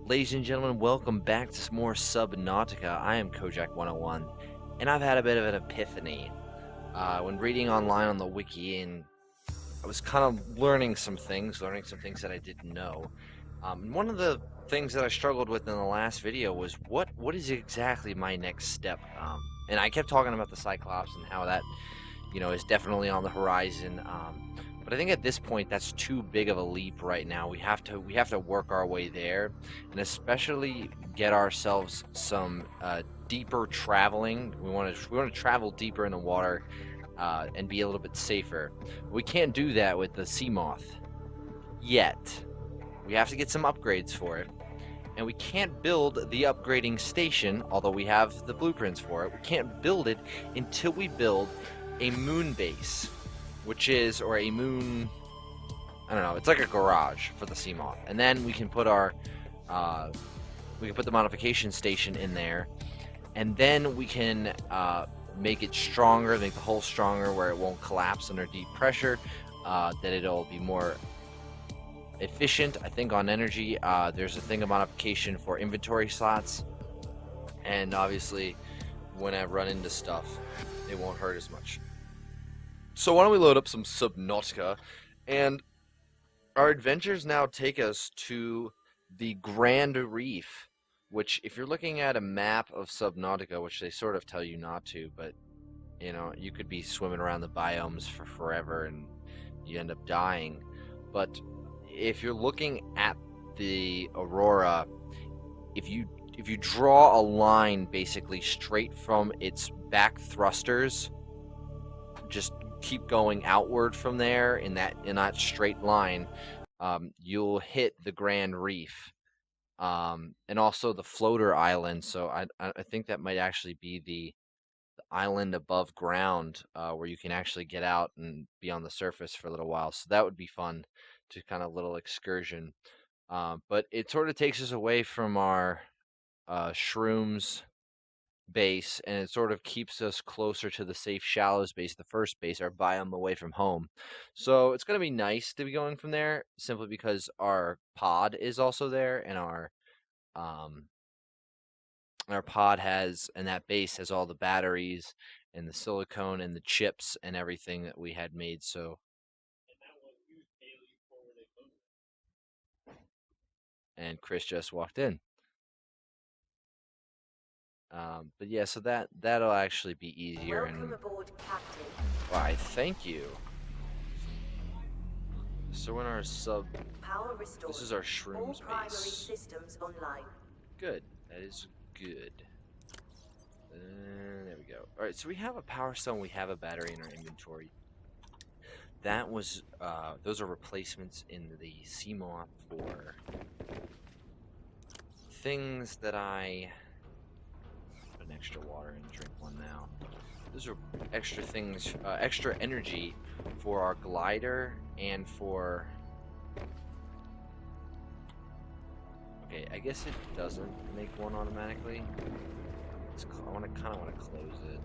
Ladies and gentlemen, welcome back to some more Subnautica. I am Kojak101, and I've had a bit of an epiphany when reading online on the wiki, and I was kind of learning some things that I didn't know. And one of the things that I struggled with in the last video was what is exactly my next step? And I kept talking about the Cyclops and how that is definitely on the horizon. But I think at this point that's too big of a leap right now. We have to work our way there, and especially get ourselves some deeper traveling. We want to travel deeper in the water and be a little bit safer. We can't do that with the sea moth yet. We have to get some upgrades for it. And we can't build the upgrading station, although we have the blueprints for it. We can't build it until we build a moon base, or a moon, I don't know, it's like a garage for the Seamoth. And then we can put the modification station in there, and then we can make it stronger, make the hull stronger where it won't collapse under deep pressure, that it'll be more efficient, I think, on energy. There's a thing of modification for inventory slots, and obviously when I run into stuff, it won't hurt as much. So why don't we load up some Subnautica, and our adventures now take us to the Grand Reef, which, if you're looking at a map of Subnautica, which they sort of tell you not to, but you could be swimming around the biomes for forever and you end up dying. But if you're looking at the Aurora, if you draw a line basically straight from its back thrusters, just keep going outward from there in that straight line, you'll hit the Grand Reef, and also the floater island. So I think that might actually be the island above ground, where you can actually get out and be on the surface for a little while. So that would be fun, to kind of little excursion. But it sort of takes us away from our Shrooms base, and it sort of keeps us closer to the safe shallows base, the first base, our biome away from home. So it's going to be nice to be going from there, simply because our pod is also there, and our pod has, and that base has all the batteries and the silicone and the chips and everything that we had made. So, and Chris just walked in. But yeah, so that'll actually be easier. Welcome And aboard, Captain. why, thank you. So in our Power restored. this is our All Shrooms primary base. systems online. Good. That is good. There we go. All right, so we have a power stone. We have a battery in our inventory. That was those are replacements in the Seamoth for things that I put an extra water and drink one now. Those are extra things, extra energy for our glider and for. Okay, I guess it doesn't make one automatically. I kind of want to close it.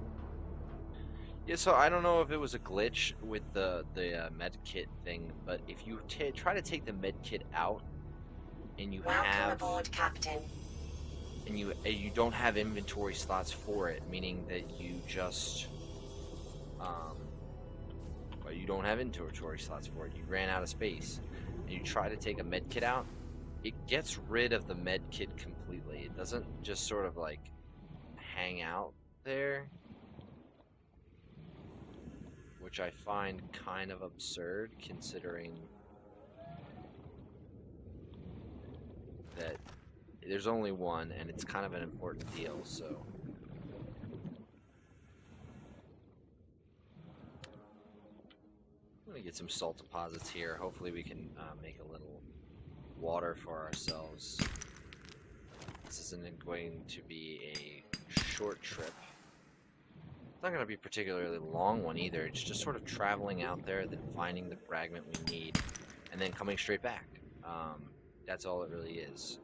Yeah, so I don't know if it was a glitch with the med kit thing, but if you try to take the med kit out, and you Welcome aboard, Captain. and you don't have inventory slots for it, meaning that you just well, you don't have inventory slots for it. You ran out of space, and you try to take a med kit out, it gets rid of the med kit completely. It doesn't just sort of like hang out there, which I find kind of absurd, considering that there's only one and it's kind of an important deal. So I'm gonna get some salt deposits here. Hopefully we can make a little water for ourselves. This isn't going to be a short trip. It's not going to be a particularly long one either. It's just sort of traveling out there, then finding the fragment we need, and then coming straight back. That's all it really is.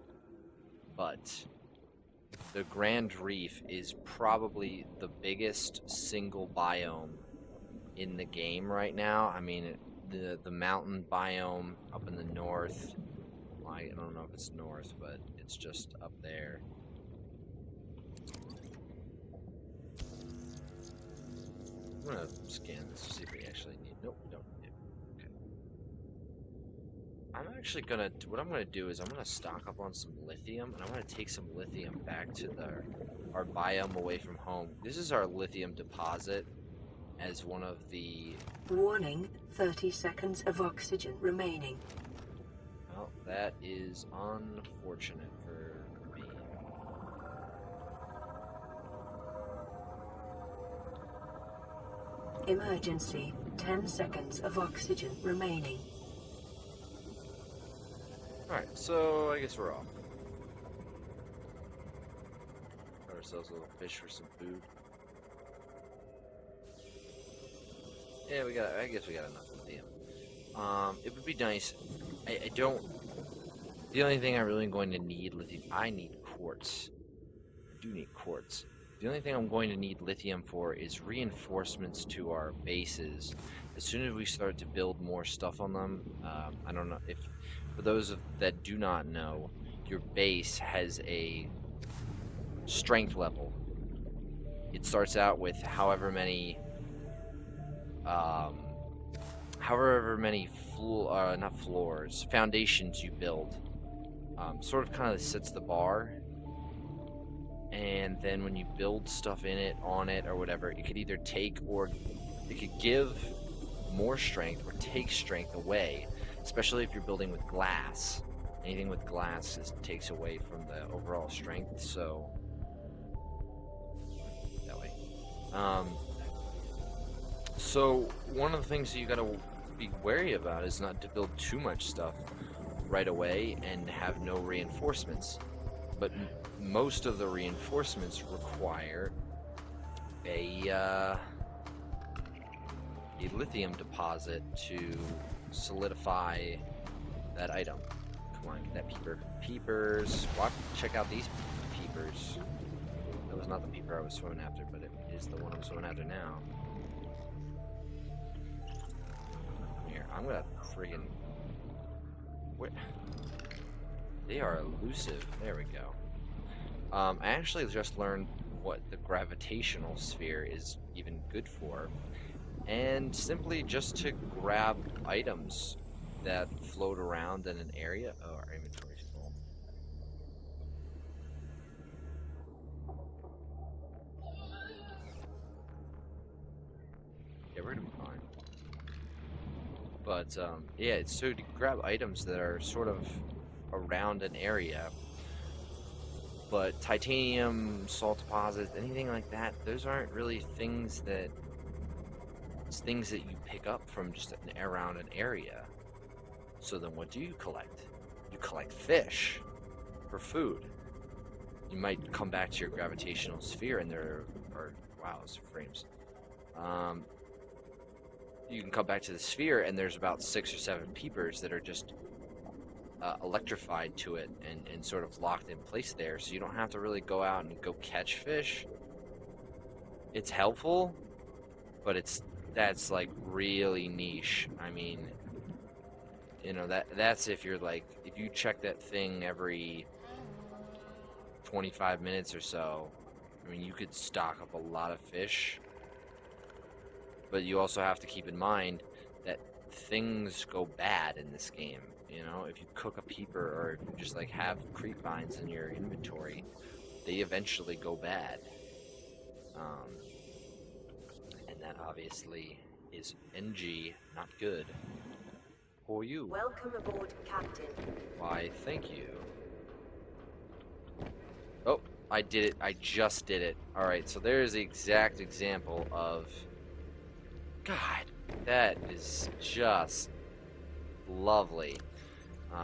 But the Grand Reef is probably the biggest single biome in the game right now. I mean, the mountain biome up in the north, Well, I don't know if it's north, but it's just up there. I'm gonna scan this to see if we actually need. Nope, we don't need it. Okay. I'm actually gonna. What I'm gonna do is I'm gonna stock up on some lithium, and I'm gonna take some lithium back to our biome away from home. This is our lithium deposit as one of the. Warning, 30 seconds of oxygen remaining. Well, that is unfortunate for me. Emergency, 10 seconds of oxygen remaining. Alright, so I guess we're off. Got ourselves a little fish for some food. Yeah, I guess we got enough lithium. It would be nice. I don't. The only thing I'm really going to need lithium. I need quartz. I do need quartz. The only thing I'm going to need lithium for is reinforcements to our bases. As soon as we start to build more stuff on them, I don't know if. For those that do not know, your base has a strength level. It starts out with however many not floors, foundations you build. Sort of kind of sets the bar. And then when you build stuff in it, on it, or whatever, it could either take or it could give more strength or take strength away. Especially if you're building with glass. Anything with glass takes away from the overall strength, so that way. So one of the things that you gotta be wary about is not to build too much stuff right away and have no reinforcements. But most of the reinforcements require a lithium deposit to solidify that item. Come on, get that peeper. Peepers. Watch, check out these peepers. That was not the peeper I was swimming after, but it is the one I'm swimming after now. Here, I'm gonna friggin'. What? They are elusive. There we go. I actually just learned what the gravitational sphere is even good for. And simply just to grab items that float around in an area. Oh, our inventory's full. Yeah, we're gonna be fine. But, yeah, it's so to grab items that are sort of around an area. But titanium, salt deposits, anything like that, those aren't really things that... It's things that you pick up from just around an area. So then what do you collect? You collect fish for food. You might come back to your gravitational sphere and there are... Wow, those are frames. You can come back to the sphere and there's about 6 or 7 peepers that are just electrified to it and sort of locked in place there. So you don't have to really go out and go catch fish. It's helpful, but that's like really niche. I mean, you know, that's if you're like, if you check that thing every 25 minutes or so, I mean, you could stock up a lot of fish. But you also have to keep in mind that things go bad in this game. You know, if you cook a peeper or if you just like have creep vines in your inventory, they eventually go bad. And that obviously is NG, not good. For you. Welcome aboard, Captain. Why, thank you. Oh, I did it. I just did it. Alright, so there's the exact example of... God, that is just lovely.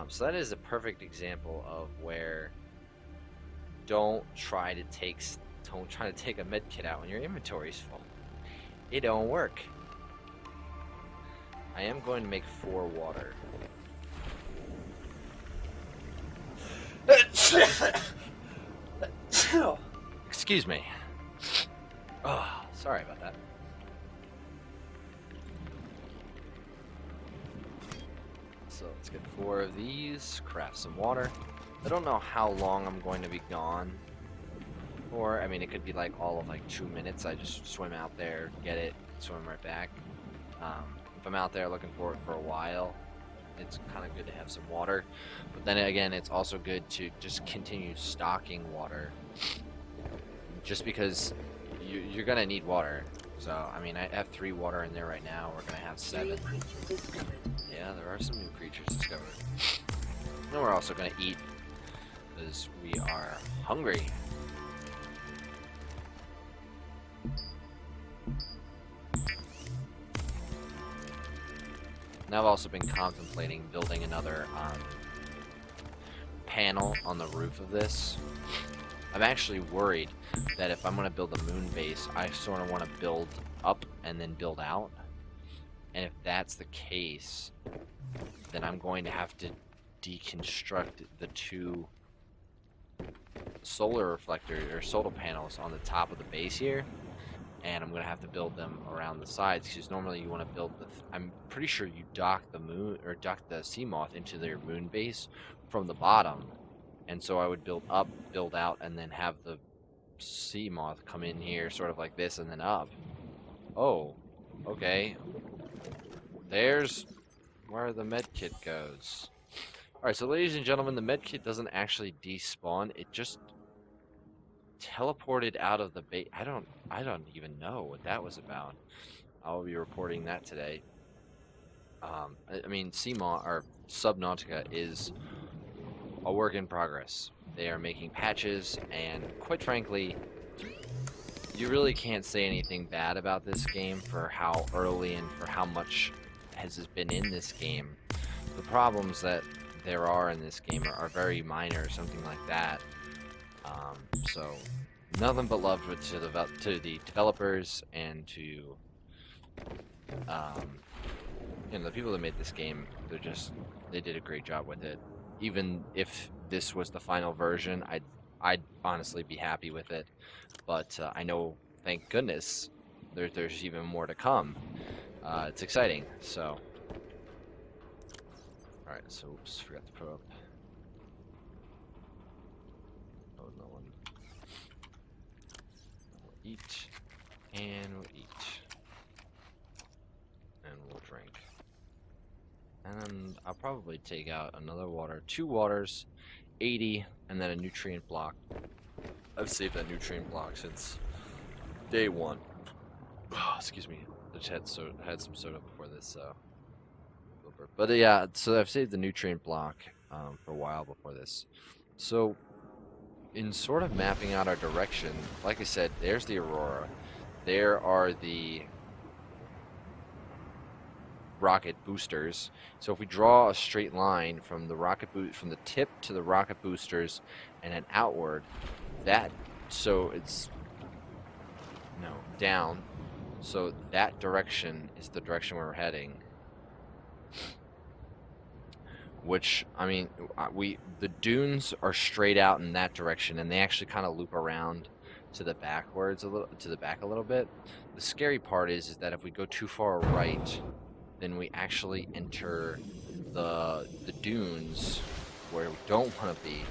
So that is a perfect example of where don't try to take a med kit out when your inventory's full. It don't work. I am going to make 4 water. Excuse me. Oh, sorry about that. So let's get 4 of these, craft some water. I don't know how long I'm going to be gone for. I mean, it could be like all of like 2 minutes. I just swim out there, get it, swim right back. If I'm out there looking for it for a while, it's kind of good to have some water. But then again, it's also good to just continue stocking water, just because you're gonna need water. So I mean, I have 3 water in there right now. We're gonna have 7. Yeah, there are some new creatures discovered. And we're also gonna eat, because we are hungry. Now I've also been contemplating building another panel on the roof of this. I'm actually worried that if I'm going to build a moon base, I sort of want to build up and then build out. And if that's the case, then I'm going to have to deconstruct the 2 solar reflectors or solar panels on the top of the base here. And I'm going to have to build them around the sides, because normally you want to build the... I'm pretty sure you dock the moon, or dock the sea moth into their moon base from the bottom. And so I would build up, build out, and then have the sea moth come in here sort of like this and then up. Oh, okay. There's where the medkit goes. Alright, so ladies and gentlemen, the medkit doesn't actually despawn. It just teleported out of the base. I don't even know what that was about. I'll be reporting that today. I mean, or Subnautica is a work in progress. They are making patches, and quite frankly, you really can't say anything bad about this game for how early and for how much has been in this game. The problems that there are in this game are very minor, something like that. So nothing but love to the developers and to you know, the people that made this game. They did a great job with it. Even if this was the final version, I'd honestly be happy with it. But I know, thank goodness, there's even more to come. It's exciting. So, all right. So, oops, forgot to put up. Oh, no one. We'll eat, and we'll eat, and we'll drink. And I'll probably take out another water, 2 waters, 80, and then a nutrient block. I've saved that nutrient block since day 1. Oh, excuse me. I just had some soda before this. But yeah, so I've saved the nutrient block for a while before this. So in sort of mapping out our direction, like I said, there's the aurora. There are the rocket boosters. So if we draw a straight line from the from the tip to the rocket boosters and then outward, so it's down. So that direction is the direction we're heading. Which, I mean, the dunes are straight out in that direction, and they actually kind of loop around to the back a little bit. The scary part is that if we go too far right, then we actually enter the dunes where we don't want to be,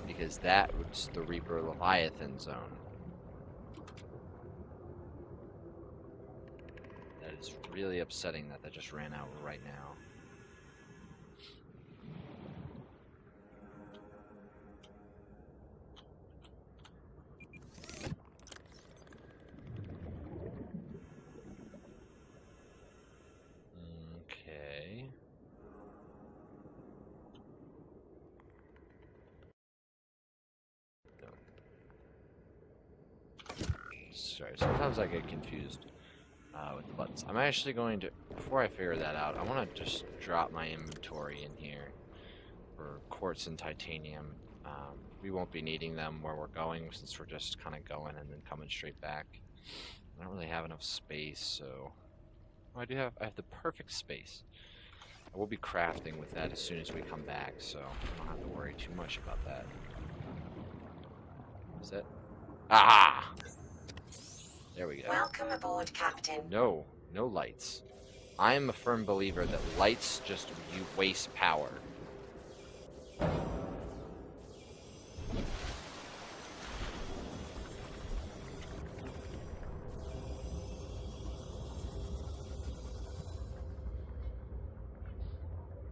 because that was the Reaper Leviathan zone. That is really upsetting that just ran out right now. Sorry, sometimes I get confused with the buttons. I'm actually going to, before I figure that out, I want to just drop my inventory in here for quartz and titanium. We won't be needing them where we're going, since we're just kind of going and then coming straight back. I don't really have enough space, so... Oh, I have the perfect space. I will be crafting with that as soon as we come back, so I don't have to worry too much about that. Is that... Ah! There we go. Welcome aboard, Captain. No lights. I am a firm believer that lights just you waste power.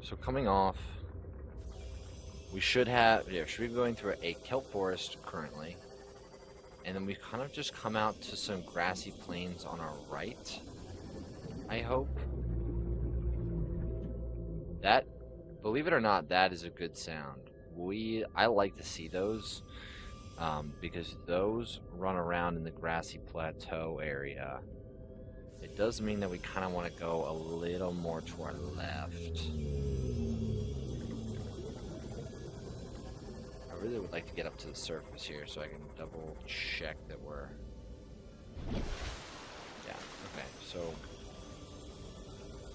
So coming off, we should be going through a kelp forest currently, and then we kind of just come out to some grassy plains on our right, I hope. That, believe it or not, that is a good sound. I like to see those, because those run around in the grassy plateau area. It does mean that we kind of want to go a little more to our left. I really would like to get up to the surface here so I can double check that we're... Yeah, okay, so...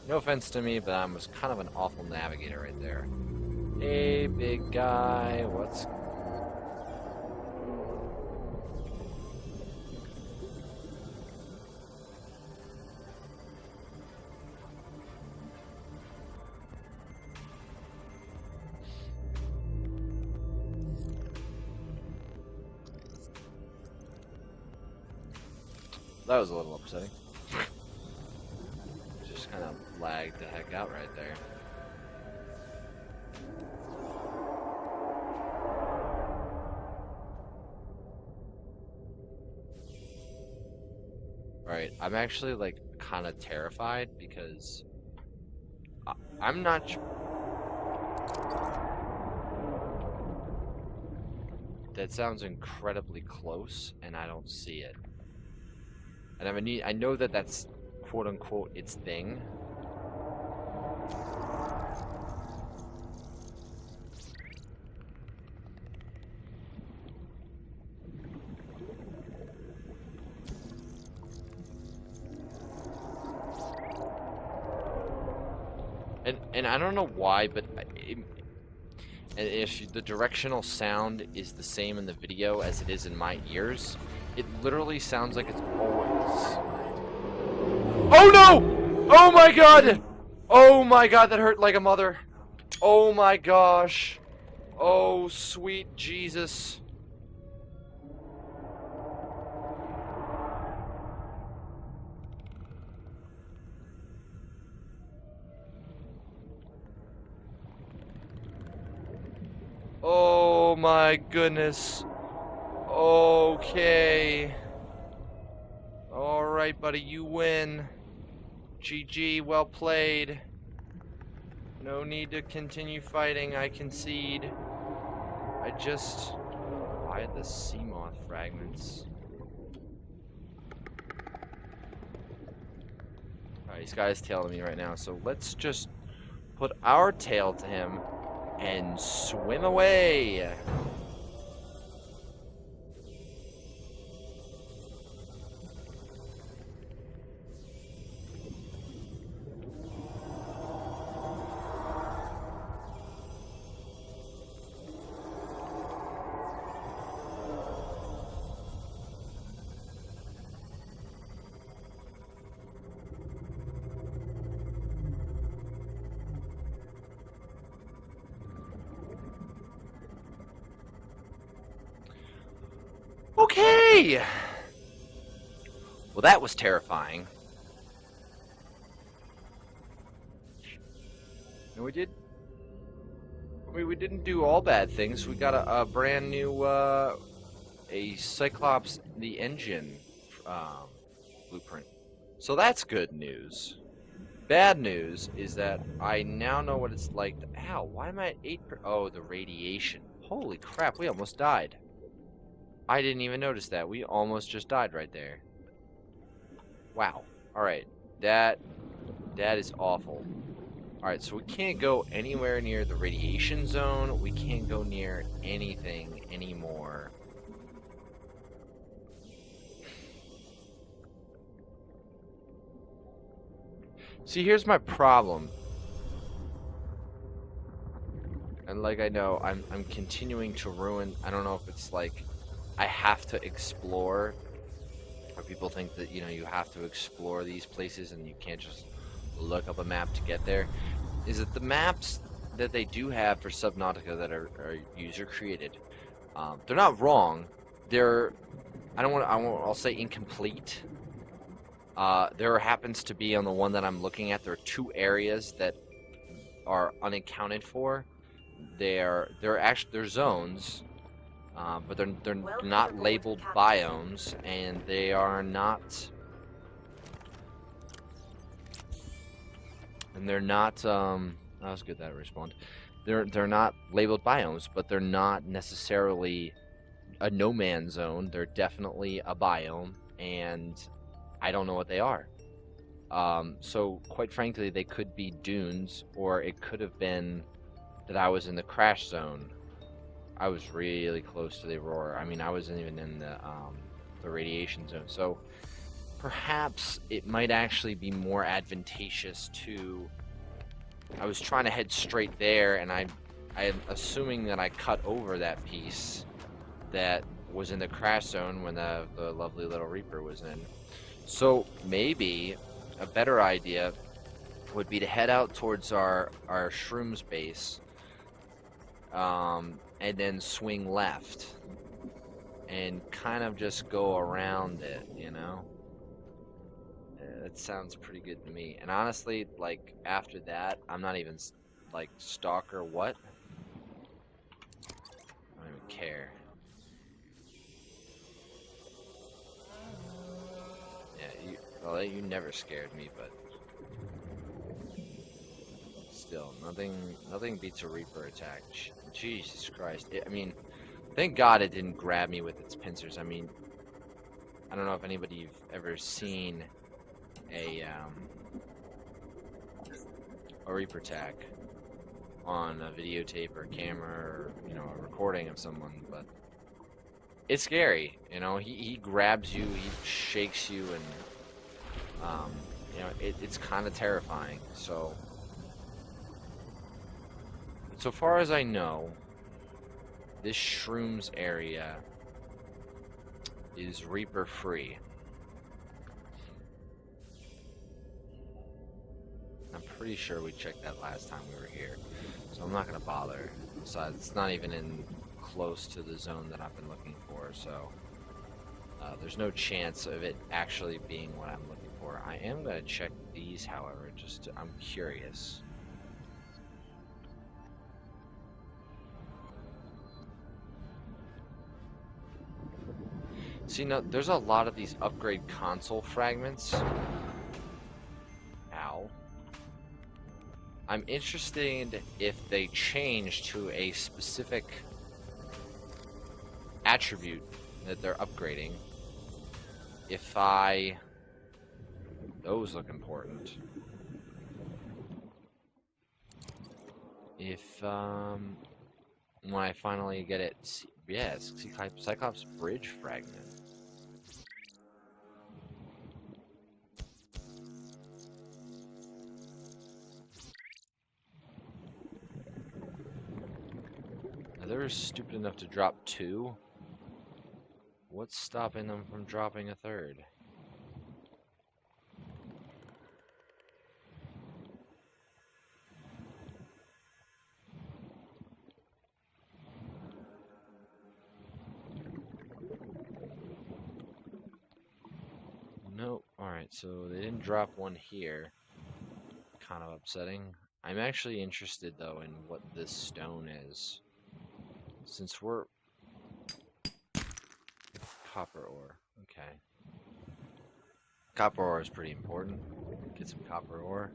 No offense to me, but I was kind of an awful navigator right there. Hey, big guy, what's... That was a little upsetting. Just kind of lagged the heck out right there. Alright, I'm actually like kind of terrified because I'm not that sounds incredibly close and I don't see it. And I know that that's quote unquote its thing. And I don't know why, but if the directional sound is the same in the video as it is in my ears, it literally sounds like it's always... Oh no! Oh my god! Oh my god, that hurt like a mother. Oh my gosh. Oh sweet Jesus. Oh my goodness. Okay. Alright, buddy, you win. GG, well played. No need to continue fighting, I concede. Why the sea moth fragments? Alright, this guy's tailing me right now, so let's just put our tail to him and swim away. Okay! Well, that was terrifying. And we didn't do all bad things. We got a brand new, a Cyclops the Engine blueprint. So that's good news. Bad news is that I now know what it's like to... Ow, why am I at 8 per... Oh, the radiation. Holy crap, we almost died. I didn't even notice that. We almost just died right there. Wow. Alright. That is awful. Alright, so we can't go anywhere near the radiation zone. We can't go near anything anymore. See, here's my problem. And like I know, I'm continuing to ruin... I don't know if it's like... I have to explore, or people think that, you know, you have to explore these places and you can't just look up a map to get there, is that the maps that they do have for Subnautica that are user created, they're not wrong. They're I'll say incomplete. There happens to be on the one that I'm looking at, there are 2 areas that are unaccounted for. They're zones, but they're not labeled biomes, and they are not. And they're not. That was good that I respond. They're not labeled biomes, but they're not necessarily a no man's zone. They're definitely a biome, and I don't know what they are. So quite frankly, they could be dunes, or it could have been that I was in the crash zone. I was really close to the aurora. I mean, I wasn't even in the radiation zone. So perhaps it might actually be more advantageous to. I was trying to head straight there, and I'm assuming that I cut over that piece that was in the crash zone when the lovely little Reaper was in. So maybe a better idea would be to head out towards our Shroom's base, and then swing left and kind of just go around it, you know? That sounds pretty good to me. And honestly, like, after that, I'm not even, like, stalker what? I don't even care. Yeah, well, you never scared me, but still, nothing beats a Reaper attack. Jesus Christ. I mean, thank God it didn't grab me with its pincers. I mean, I don't know if anybody's ever seen a Reaper attack on a videotape or camera, or, you know, a recording of someone, but it's scary. You know, he grabs you, he shakes you, and you know, it's kind of terrifying. So far as I know, this Shroom's area is Reaper free. I'm pretty sure we checked that last time we were here, so I'm not gonna bother. Besides, it's not even in close to the zone that I've been looking for, so there's no chance of it actually being what I'm looking for. I am gonna check these, however, I'm curious. See, now there's a lot of these upgrade console fragments. Ow. I'm interested if they change to a specific attribute that they're upgrading. Those look important. When I finally get it, yes, Cyclops Bridge fragment. They're stupid enough to drop 2. What's stopping them from dropping a 3rd? Nope. Alright, so they didn't drop one here. Kind of upsetting. I'm actually interested, though, in what this stone is. Since we're... Copper ore. Okay. Copper ore is pretty important. Get some copper ore.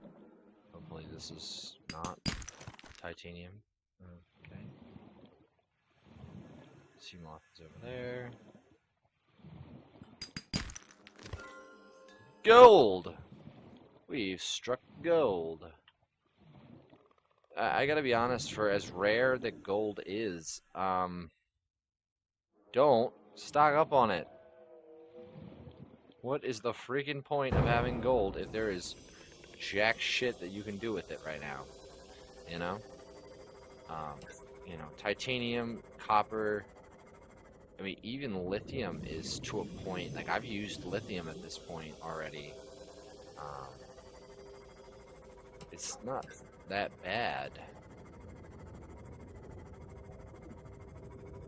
Hopefully this is not titanium. Okay. Sea moth is over there. Gold! We've struck gold. I gotta be honest, for as rare that gold is, don't stock up on it. What is the freaking point of having gold if there is jack shit that you can do with it right now? You know? You know, titanium, copper, I mean, even lithium is to a point. Like, I've used lithium at this point already. It's not that bad.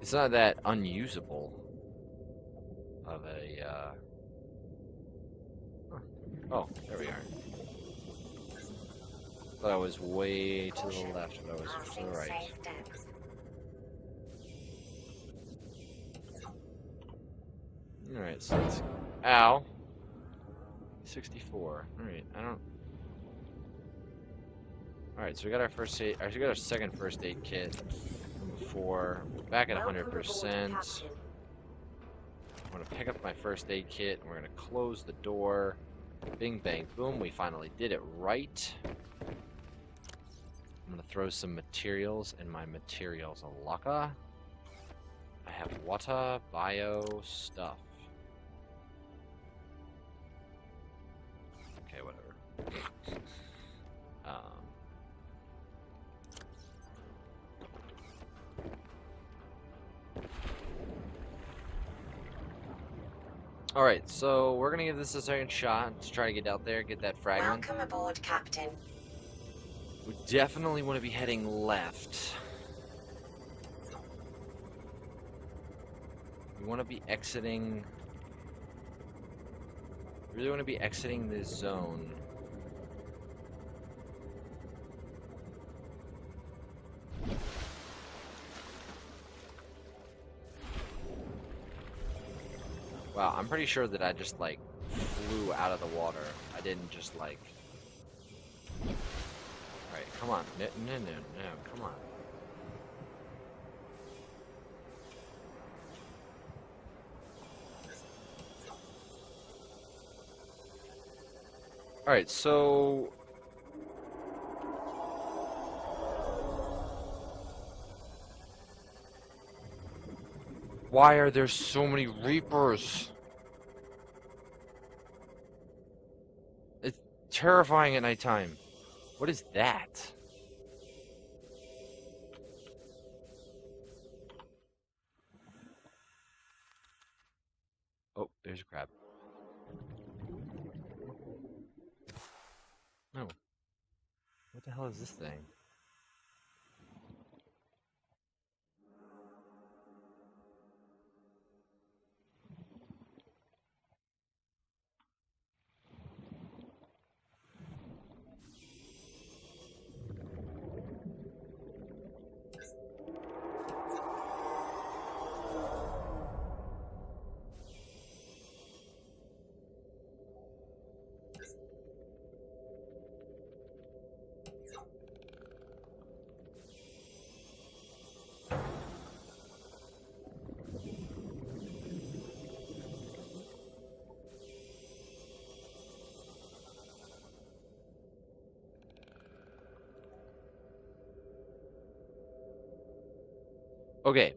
It's not that unusable of a, Oh, there we are. Thought I was way to the left, but I was to the right. Safe depth. Alright, so it's... Ow! 64. Alright, I don't... Alright, so we got our first aid... Actually, we got our second first aid kit from before. We're back at 100%. I'm gonna pick up my first aid kit, and we're gonna close the door. Bing, bang, boom. We finally did it right. I'm gonna throw some materials in my materials locker. I have water, bio, stuff. Okay, whatever. Alright, so we're gonna give this a second shot to try to get out there, get that fragment. Welcome aboard, Captain. We definitely want to be heading left. We want to be exiting... We really want to be exiting this zone. Wow, I'm pretty sure that I just, like, flew out of the water. I didn't just, like... Alright, come on. No, come on. Alright, so... Why are there so many Reapers? It's terrifying at nighttime. What is that? Oh, there's a crab. No. What the hell is this thing? Okay.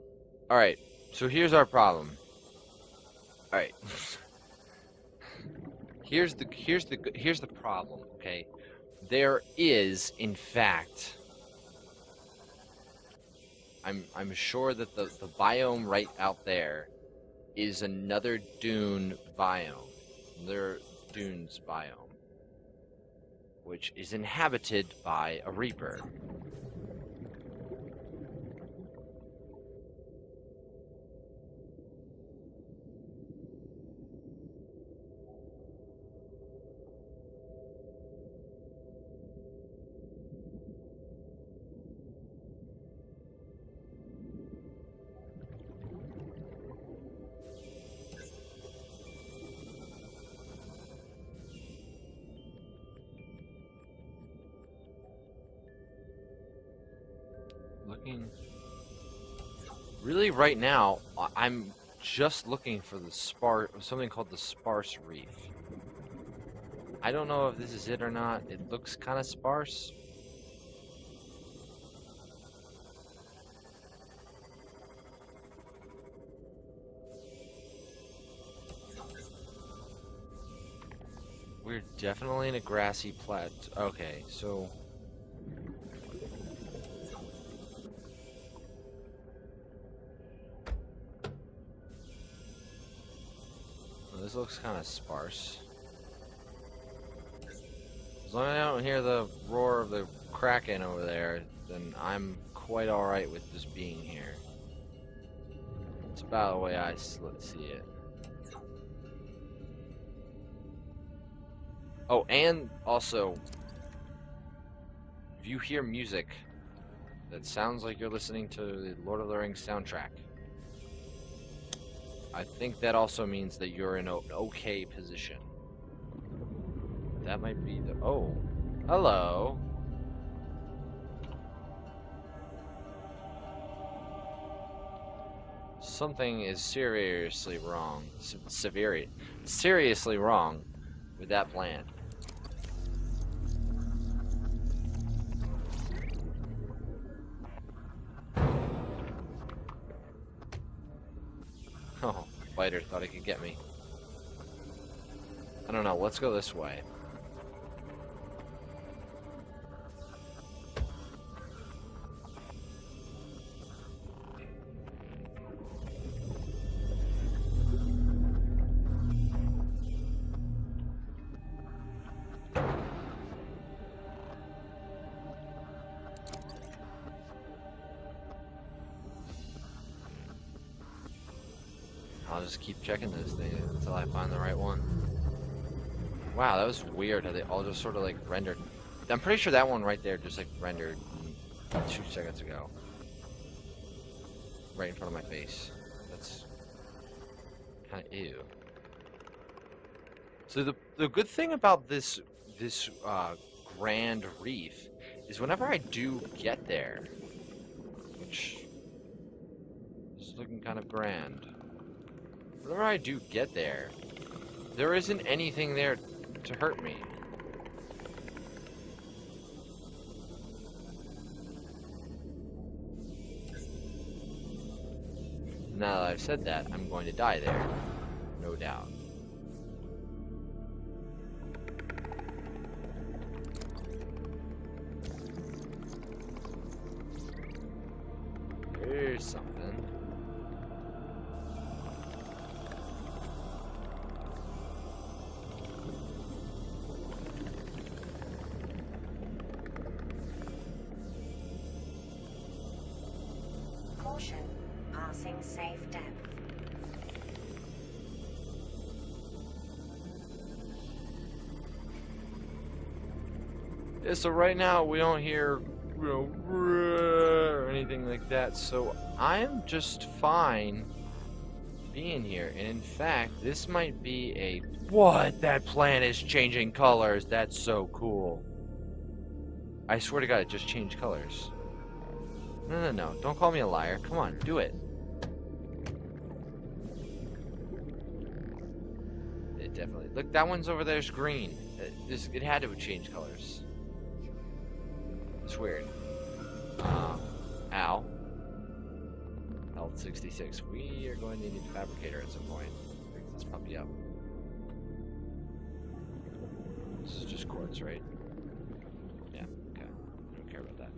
Alright. So here's our problem. Alright. here's the problem, okay? There is, in fact, I'm sure that the biome right out there is another dune biome. Another dunes biome. Which is inhabited by a Reaper. Looking... Really, right now, I'm just looking for the something called the sparse reef. I don't know if this is it or not. It looks kind of sparse. We're definitely in a grassy plateau. Okay, so... This looks kind of sparse. As long as I don't hear the roar of the Kraken over there, then I'm quite alright with just being here. It's about the way I see it. Oh, and also, if you hear music that sounds like you're listening to the Lord of the Rings soundtrack, I think that also means that you're in an okay position. That might be the... Oh, hello. Something is seriously wrong. Seriously wrong with that plan. Oh, spider thought he could get me. I don't know, let's go this way. I'll just keep checking this thing until I find the right one. Wow, that was weird how they all just sort of like rendered. I'm pretty sure that one right there just like rendered 2 seconds ago. Right in front of my face. That's kind of ew. So the good thing about this Grand Reef is whenever I do get there, which is looking kind of grand. Whenever I do get there, there isn't anything there to hurt me. Now that I've said that, I'm going to die there. No doubt. Here's something. Caution. Passing safe depth. Yeah, so right now we don't hear, you know, or anything like that, so I'm just fine being here. And in fact, this might be a... What? That plant is changing colors. That's so cool. I swear to God, it just changed colors. No. Don't call me a liar. Come on, do it. It definitely... Look, that one's over there's green. It had to change colors. It's weird. Ow. Health 66. We are going to need a fabricator at some point. Pick this puppy up. This is just quartz, right? Yeah, okay. I don't care about that.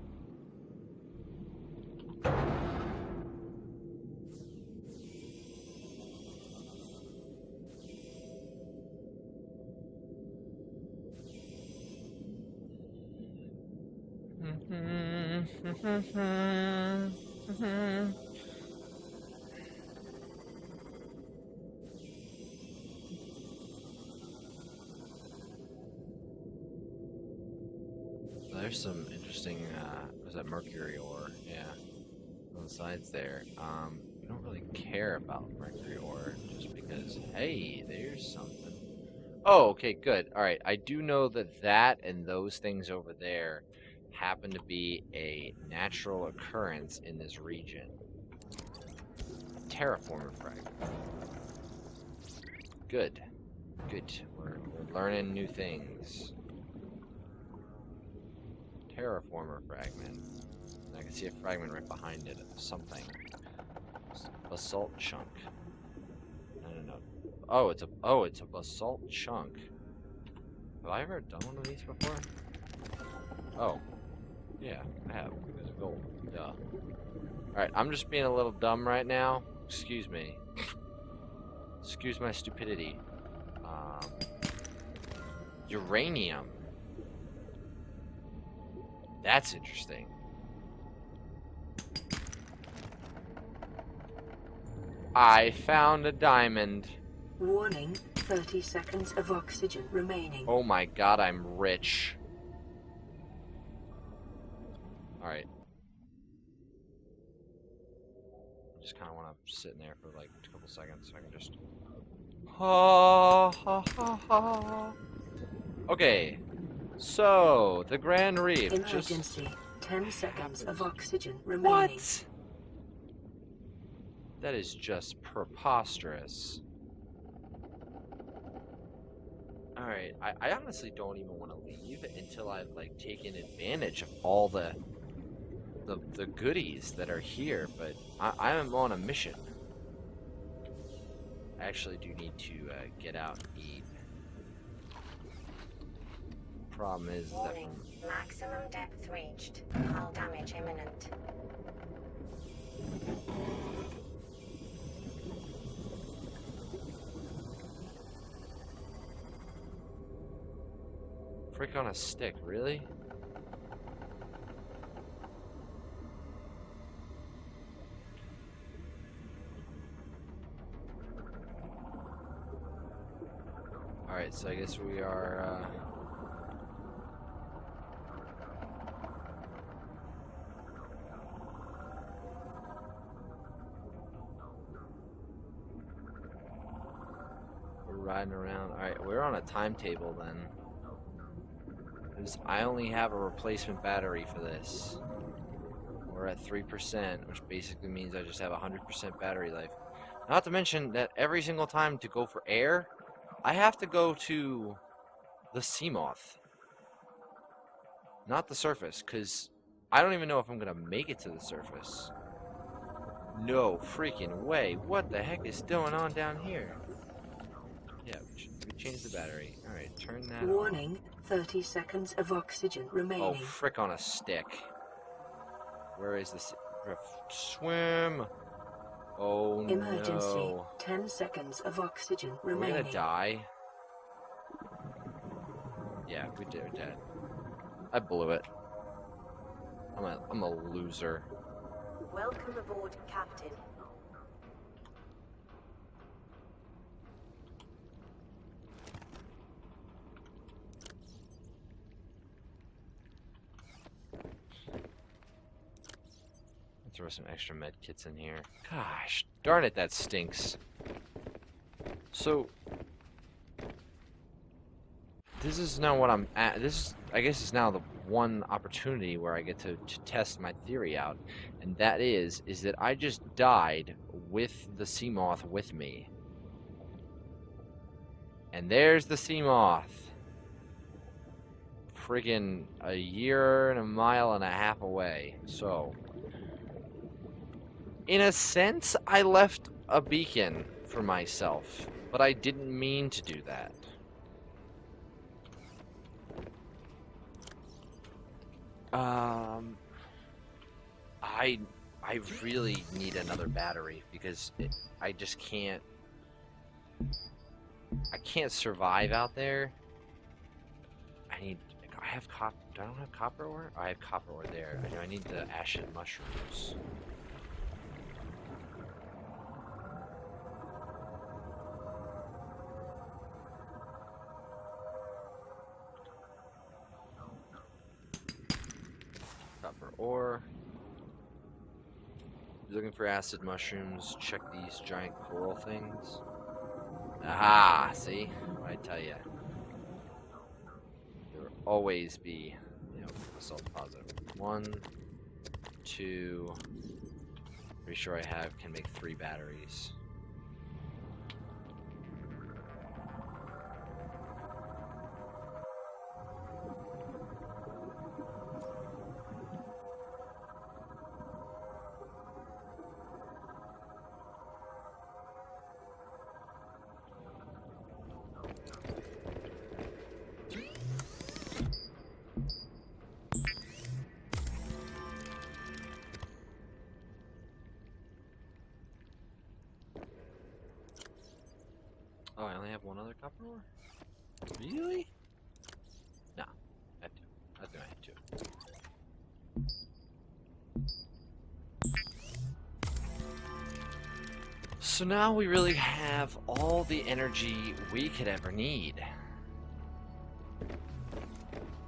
There's some interesting, was that mercury ore? Yeah, on the sides there. We don't really care about mercury ore just because, hey, there's something. Oh, okay, good. All right, I do know that and those things over there happen to be a natural occurrence in this region. Terraformer fragment. Good. We're learning new things. Terraformer fragment. I can see a fragment right behind it of something. Basalt chunk. No. Oh, it's a basalt chunk. Have I ever done one of these before? Oh. Yeah, I have. It's gold. Duh. Alright, I'm just being a little dumb right now. Excuse me. Excuse my stupidity. Uranium. That's interesting. I found a diamond. Warning, 30 seconds of oxygen remaining. Oh my god, I'm rich. Alright. Just kind of want to sit in there for like a couple seconds so I can just... Ha ha ha ha. Okay. So, the Grand Reef. Emergency, 10 seconds of oxygen remaining. What? That is just preposterous. Alright, I honestly don't even want to leave until I've like taken advantage of all the goodies that are here, but I am on a mission. I actually do need to get out and eat. Problem is Warning, maximum depth reached. Hull damage imminent. frick on a stick, really? Alright, so I guess we are, we're riding around. Alright, we're on a timetable then. Because I only have a replacement battery for this. We're at 3%, which basically means I just have 100% battery life. Not to mention that every single time to go for air, I have to go to the Seamoth. Not the surface, because I don't even know if I'm going to make it to the surface. No freaking way. What the heck is going on down here? Yeah, we changed the battery. Alright, turn that Warning, 30 seconds of oxygen remaining. Oh, frick on a stick. Where is this? Swim! Oh, Emergency, no. 10 seconds of oxygen Are we remaining. gonna die? Yeah, we're dead. I blew it. I'm a loser. Welcome aboard, Captain. Throw some extra med kits in here. Gosh, darn it, that stinks. So, this is now what I'm at. I guess, is now the one opportunity where I get to test my theory out, and that is that I just died with the Seamoth with me. And there's the Seamoth. Friggin' a year and a mile and a half away. So, in a sense, I left a beacon for myself, but I didn't mean to do that. I really need another battery because I just can't. I can't survive out there. I have copper. Do I don't have copper ore? I have copper ore there. I need the ashen mushrooms. Copper ore. Looking for acid mushrooms. Check these giant coral things. Aha! See? What I tell you. There will always be, a salt deposit. 1, 2. Pretty sure I can make 3 batteries. Oh, I only have one other copper ore? Really? No. I have two. I think I have two. So now we really have all the energy we could ever need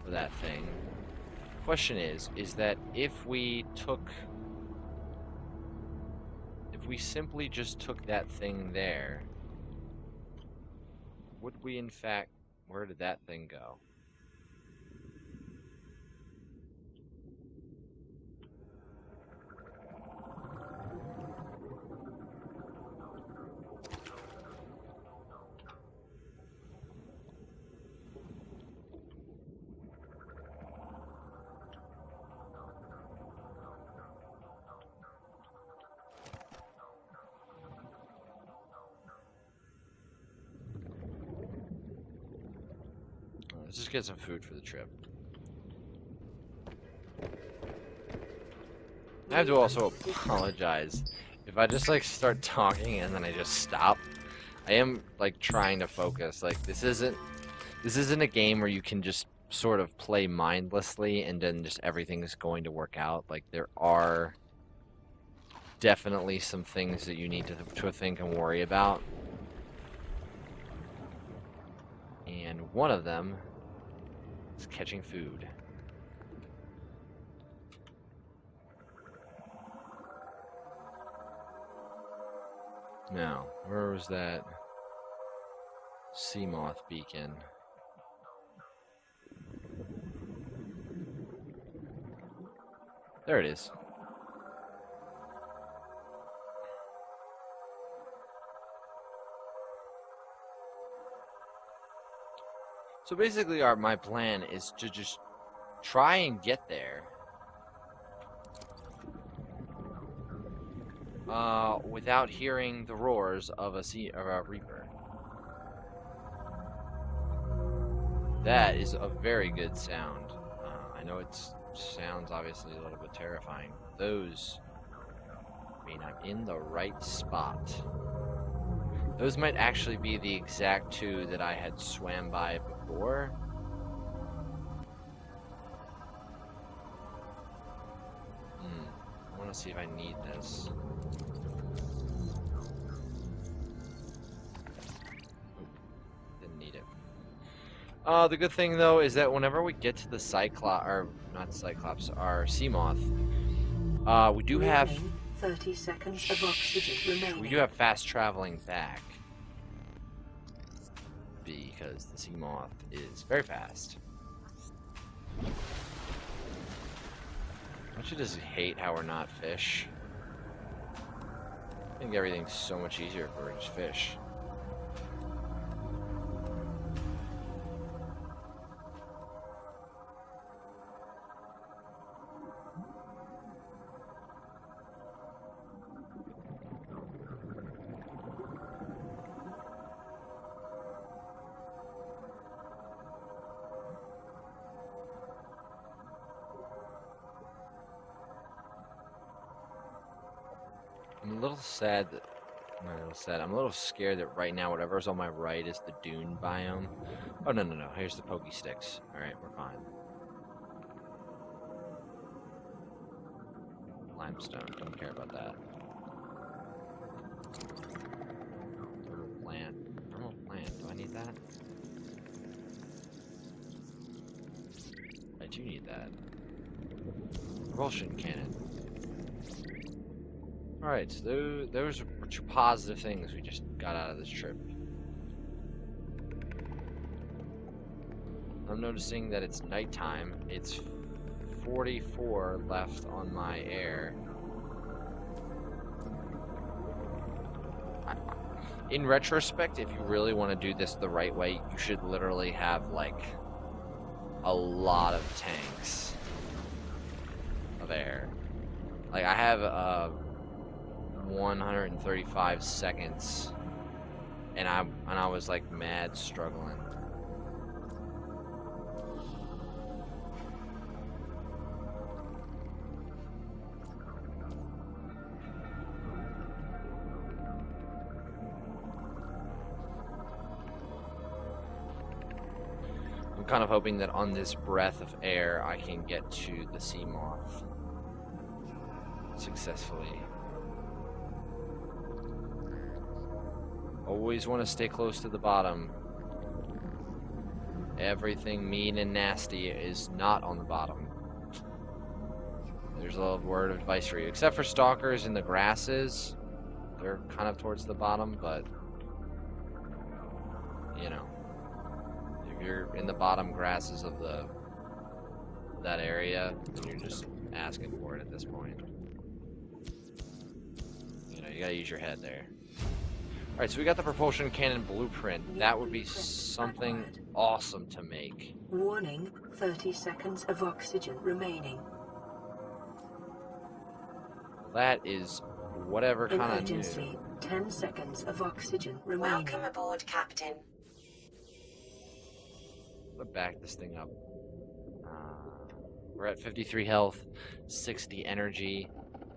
for that thing. Question is that if we simply just took that thing there, would we in fact, where did that thing go? Let's just get some food for the trip. I have to also apologize if I just like start talking and then I just stop. I am like trying to focus. Like this isn't a game where you can just sort of play mindlessly and then just everything is going to work out. Like there are definitely some things that you need to think and worry about. And one of them is catching food. Now, where was that sea moth beacon? There it is. So basically my plan is to just try and get there without hearing the roars of a reaper. That is a very good sound. I know it sounds obviously a little bit terrifying. Those mean I'm in the right spot. Those might actually be the exact two that I had swam by before. I want to see if I need this. Didn't need it. The good thing though is that whenever we get to the Cyclops, or not Cyclops, our Seamoth, we do have 30 seconds of oxygen remaining. We do have fast traveling back because the Seamoth is very fast. Don't you just hate how we're not fish? I think everything's so much easier if we're just fish. I'm a little sad that, not a little sad, I'm a little scared that right now whatever's on my right is the dune biome. Oh, no, here's the pokey sticks. Alright, we're fine. Limestone, don't care about that. Thermal plant, do I need that? I do need that. Propulsion cannon. Alright, so those are two positive things we just got out of this trip. I'm noticing that it's nighttime. It's 44 left on my air. In retrospect, if you really want to do this the right way, you should literally have like a lot of tanks of air. Like I have 135 seconds and I was like mad struggling. I'm kind of hoping that on this breath of air I can get to the sea moth successfully. Always want to stay close to the bottom. Everything mean and nasty is not on the bottom. There's a little word of advice for you. Except for stalkers in the grasses. They're kind of towards the bottom, but... you know. If you're in the bottom grasses of that area, then you're just asking for it at this point. You know, you gotta use your head there. Alright, so we got the propulsion cannon blueprint. That would be something awesome to make. Warning, 30 seconds of oxygen remaining. That is whatever kind of new. Emergency, 10 seconds of oxygen remaining. Welcome aboard, Captain. Let's back this thing up. We're at 53 health, 60 energy.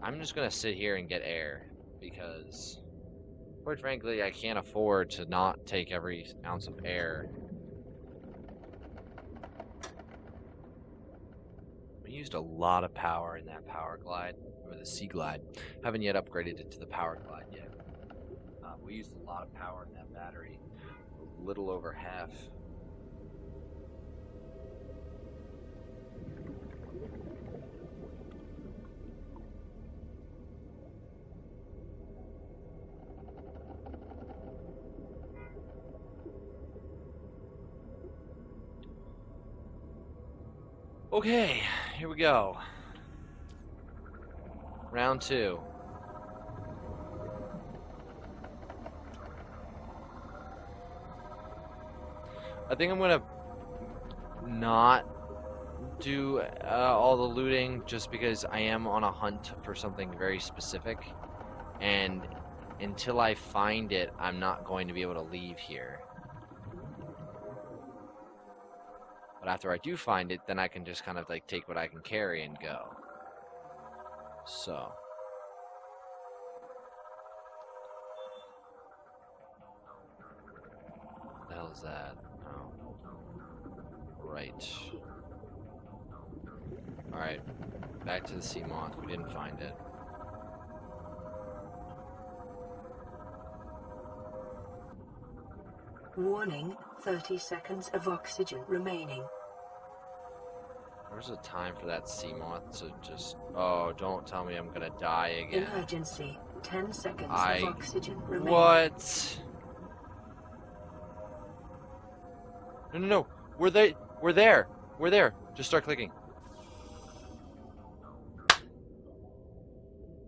I'm just gonna sit here and get air because, quite frankly, I can't afford to not take every ounce of air. We used a lot of power in that power glide, or the sea glide. Haven't yet upgraded it to the power glide yet. We used a lot of power in that battery, a little over half. Okay, here we go. Round 2. I think I'm gonna not do all the looting just because I am on a hunt for something very specific, and until I find it, I'm not going to be able to leave here. But after I do find it, then I can just kind of like take what I can carry and go. So. What the hell is that? Oh. Right. Alright. Back to the sea moth. We didn't find it. Warning, 30 seconds of oxygen remaining. There's a time for that sea moth to just... Oh, don't tell me I'm gonna die again. Emergency, 10 seconds of oxygen remaining. What? No, no, no. We're there. We're there. Just start clicking.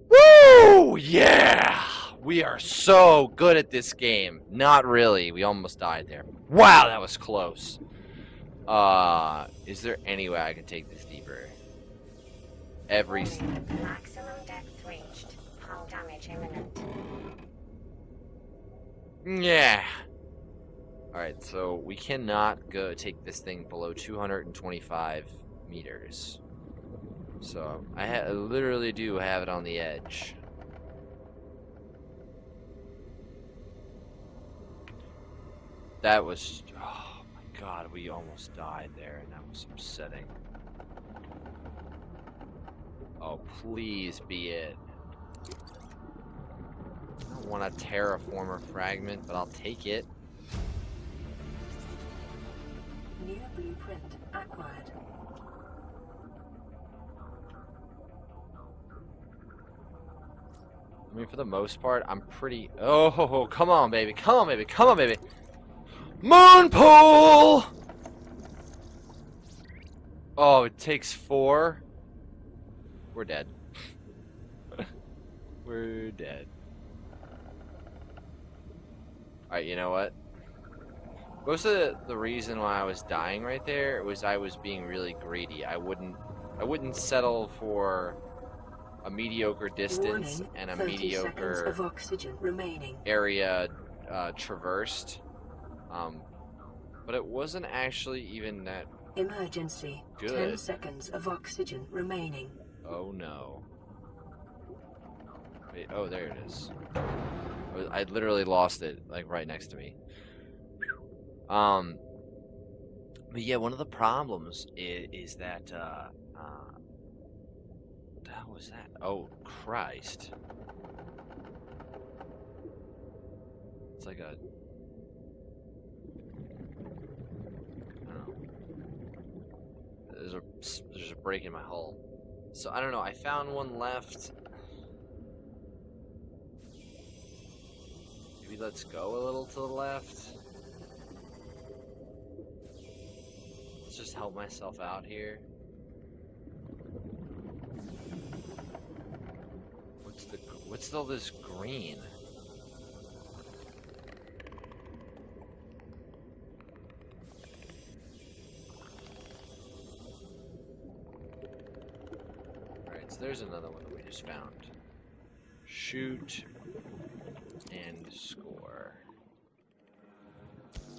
Woo! Yeah! We are so good at this game. Not really. We almost died there. Wow, that was close. Is there any way I can take this deeper? Maximum depth reached. Hull damage imminent. Yeah. Alright, so we cannot go take this thing below 225 meters. So, I literally do have it on the edge. That was... Oh my god, we almost died there, and that was upsetting. Oh, please be it. I don't want a terraformer fragment, but I'll take it. New blueprint acquired. I mean, for the most part, I'm pretty... Oh, come on, baby. Come on, baby. Come on, baby. Moon pool! Oh, it takes 4. We're dead. We're dead. Alright, you know what? Most of the reason why I was dying right there was I was being really greedy. I wouldn't settle for a mediocre distance and a mediocre of oxygen remaining. area traversed. But it wasn't actually even that Emergency. good. 10 seconds of oxygen remaining. Oh no. Wait, oh, there it is. I literally lost it, like, right next to me. But yeah, one of the problems is that, what the hell was that? Oh, Christ. It's like a... I don't know. There's a break in my hull. So, I don't know. I found one left. Maybe let's go a little to the left. Let's just help myself out here. What's all this green? Alright, so there's another one that we just found. Shoot and score.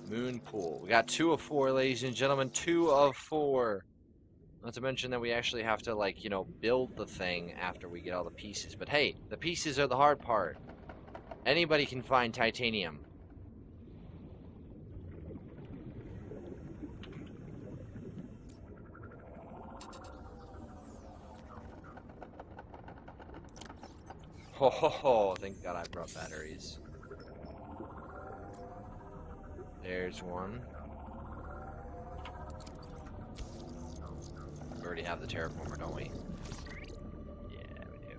Moon pool. We got 2 of 4, ladies and gentlemen. 2 of 4. Not to mention that we actually have to, like, you know, build the thing after we get all the pieces. But hey, the pieces are the hard part. Anybody can find titanium. Ho ho ho, thank God I brought batteries. There's one. We already have the terraformer, don't we? Yeah, we do.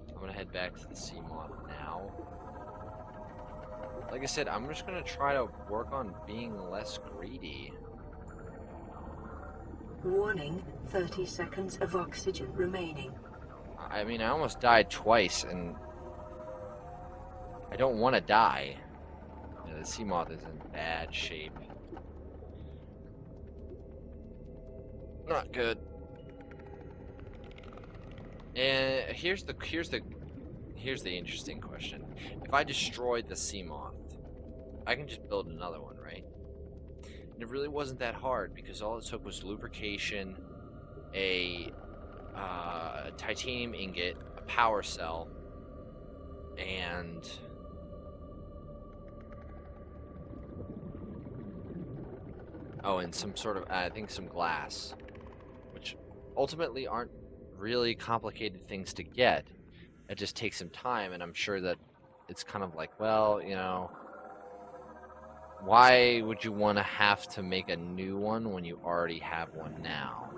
I'm gonna head back to the sea moth now. Like I said, I'm just gonna try to work on being less greedy. Warning, 30 seconds of oxygen remaining. I mean, I almost died twice, and I don't want to die. You know, the sea moth is in bad shape. Not good. And here's the interesting question. If I destroyed the sea moth, I can just build another one, right? And it really wasn't that hard because all it took was lubrication, a titanium ingot, a power cell, and and some sort of, I think, some glass, which ultimately aren't really complicated things to get. It just takes some time, and I'm sure that it's kind of like, well, you know, why would you want to have to make a new one when you already have one now?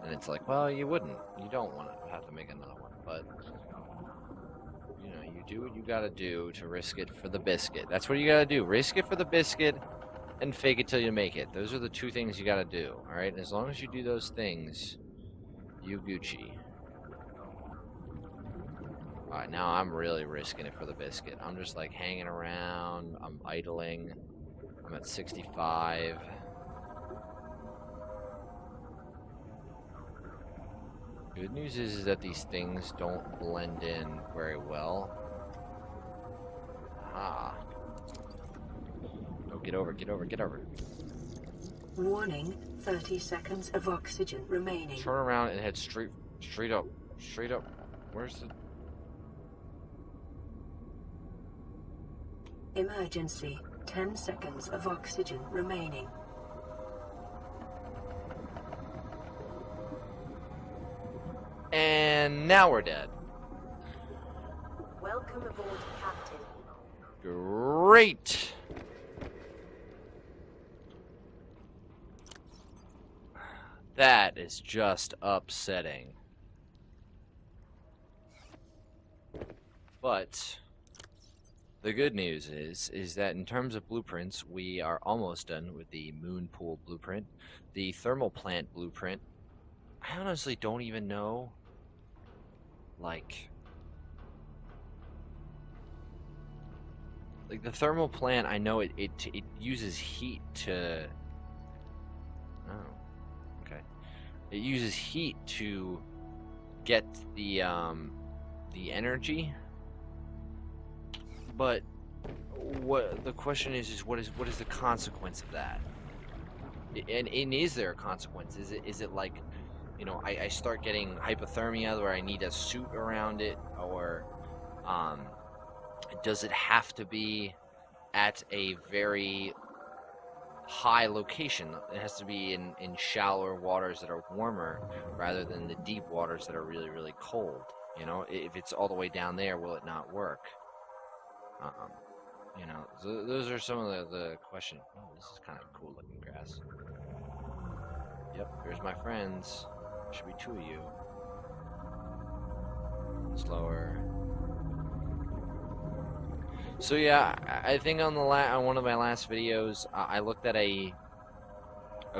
And it's like, well, you wouldn't. You don't want to have to make another one, but you know, you do what you gotta do to risk it for the biscuit. That's what you gotta do. Risk it for the biscuit and fake it till you make it. Those are the 2 things you gotta do, alright? And as long as you do those things, you Gucci. Alright, now I'm really risking it for the biscuit. I'm just like hanging around. I'm idling. I'm at 65. Good news is that these things don't blend in very well. Ah. Oh, get over, get over, get over. Warning, 30 seconds of oxygen remaining. Turn around and head straight up. Straight up. Where's the... Emergency, 10 seconds of oxygen remaining. And now we're dead. Welcome aboard, Captain. Great! That is just upsetting. But the good news is that in terms of blueprints, we are almost done with the moon pool blueprint. The thermal plant blueprint, I honestly don't even know. Like the thermal plant, I know it uses heat to... Oh, okay. It uses heat to get the energy. But what the question is what is the consequence of that? And is there a consequence? Is it like, you know, I start getting hypothermia where I need a suit around it, or does it have to be at a very high location. It has to be in shallower waters that are warmer rather than the deep waters that are really, really cold. You know, if it's all the way down there, will it not work? You know, so those are some of the questions. Oh, this is kind of cool looking grass. Yep, there's my friends. There should be 2 of you. Slower. So yeah, I think on one of my last videos, I looked at a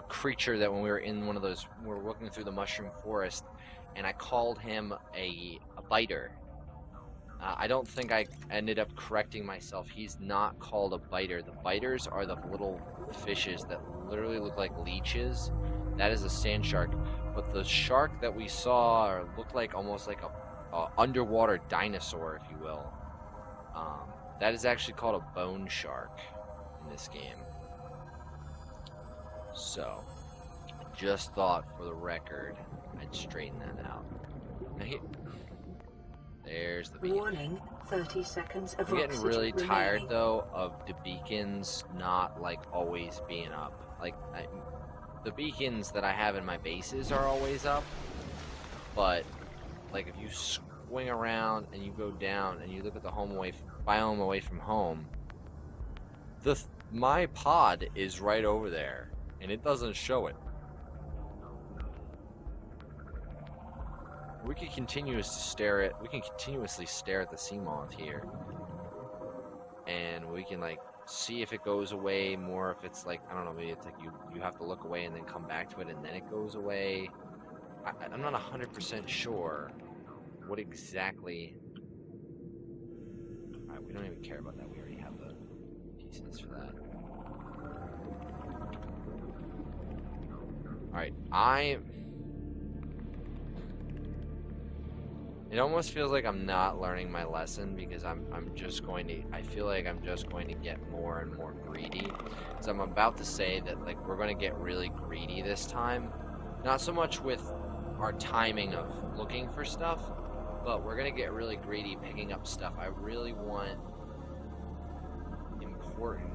creature that when we were in one of those, we were looking through the mushroom forest, and I called him a biter. I don't think I ended up correcting myself. He's not called a biter. The biters are the little fishes that literally look like leeches. That is a sand shark. But the shark that we saw looked like almost like a underwater dinosaur, if you will. That is actually called a bone shark in this game. So, just thought for the record, I'd straighten that out. There's the beacon. Warning, 30 seconds of I'm getting oxygen really tired remaining. though of the beacons not like always being up. Like the beacons that I have in my bases are always up, but like if you swing around and you go down and you look at the biome away from home, my pod is right over there and it doesn't show it. We can continuously stare at the sea moth here, and we can like see if it goes away more. If it's like, I don't know, maybe it's like you have to look away and then come back to it and then it goes away. I'm not 100% sure what exactly. Alright, we don't even care about that. We already have the pieces for that. Alright, it almost feels like I'm not learning my lesson because I feel like I'm just going to get more and more greedy. So I'm about to say that like we're going to get really greedy this time. Not so much with our timing of looking for stuff, but we're going to get really greedy picking up stuff. I really want important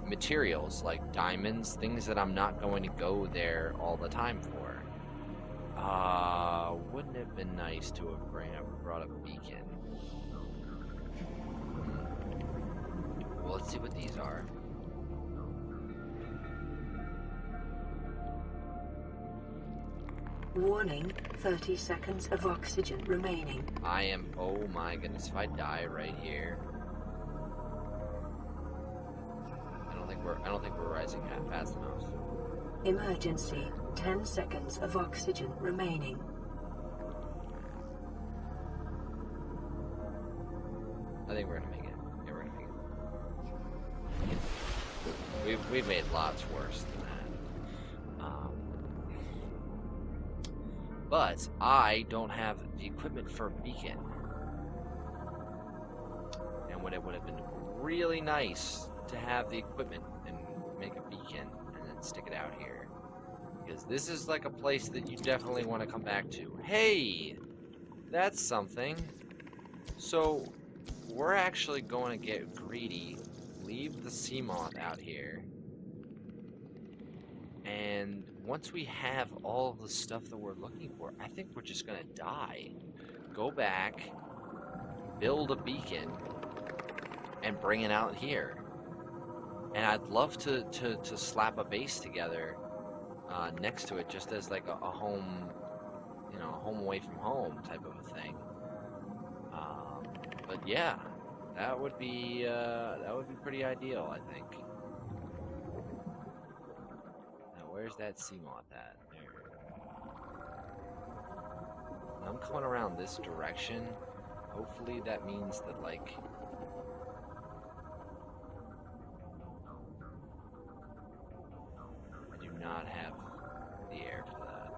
materials like diamonds, things that I'm not going to go there all the time for. Wouldn't it have been nice to have brought a beacon? Well, let's see what these are. Warning, 30 seconds of oxygen remaining. Oh my goodness, if I die right here. I don't think we're rising fast enough. Emergency, 10 seconds of oxygen remaining. I think we're gonna make it. Yeah, we're gonna make it. We've made lots worse than that. But I don't have the equipment for a beacon. And it would have been really nice to have the equipment and make a beacon and then stick it out here. Because this is like a place that you definitely want to come back to. Hey! That's something. So, we're actually going to get greedy, leave the sea moth out here, and once we have all of the stuff that we're looking for, I think we're just going to die. Go back, build a beacon, and bring it out here. And I'd love to slap a base together next to it, just as like a home, you know, a home away from home type of a thing. But yeah, that would be pretty ideal, I think. Now, where's that sea moth at? There. I'm coming around this direction. Hopefully, that means that like. I do not have the air for that.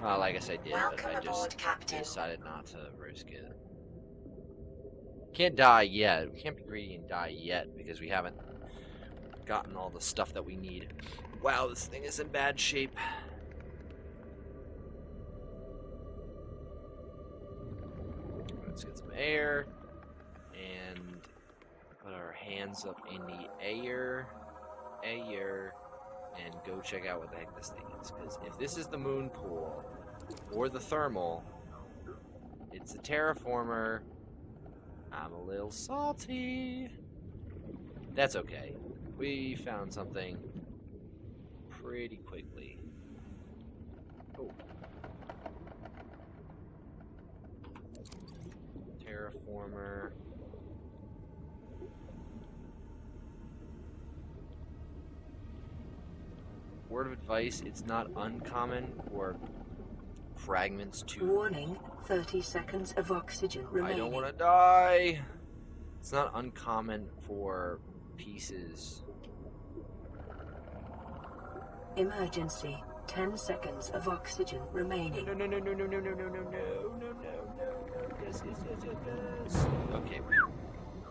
Well, I guess I did, Welcome but I aboard, just Captain. decided not to risk it. Can't die yet. We can't be greedy and die yet because we haven't gotten all the stuff that we need. Wow, this thing is in bad shape. Let's get some air and put our hands up in the air, and go check out what the heck this thing is. Because if this is the moon pool or the thermal, it's a terraformer. I'm a little salty. That's okay. We found something pretty quickly. Oh. Terraformer. Word of advice, it's not uncommon for fragments to... Warning, 30 seconds of oxygen remaining. I don't want to die! It's not uncommon for pieces... Emergency, 10 seconds of oxygen remaining. No. Yes. Okay.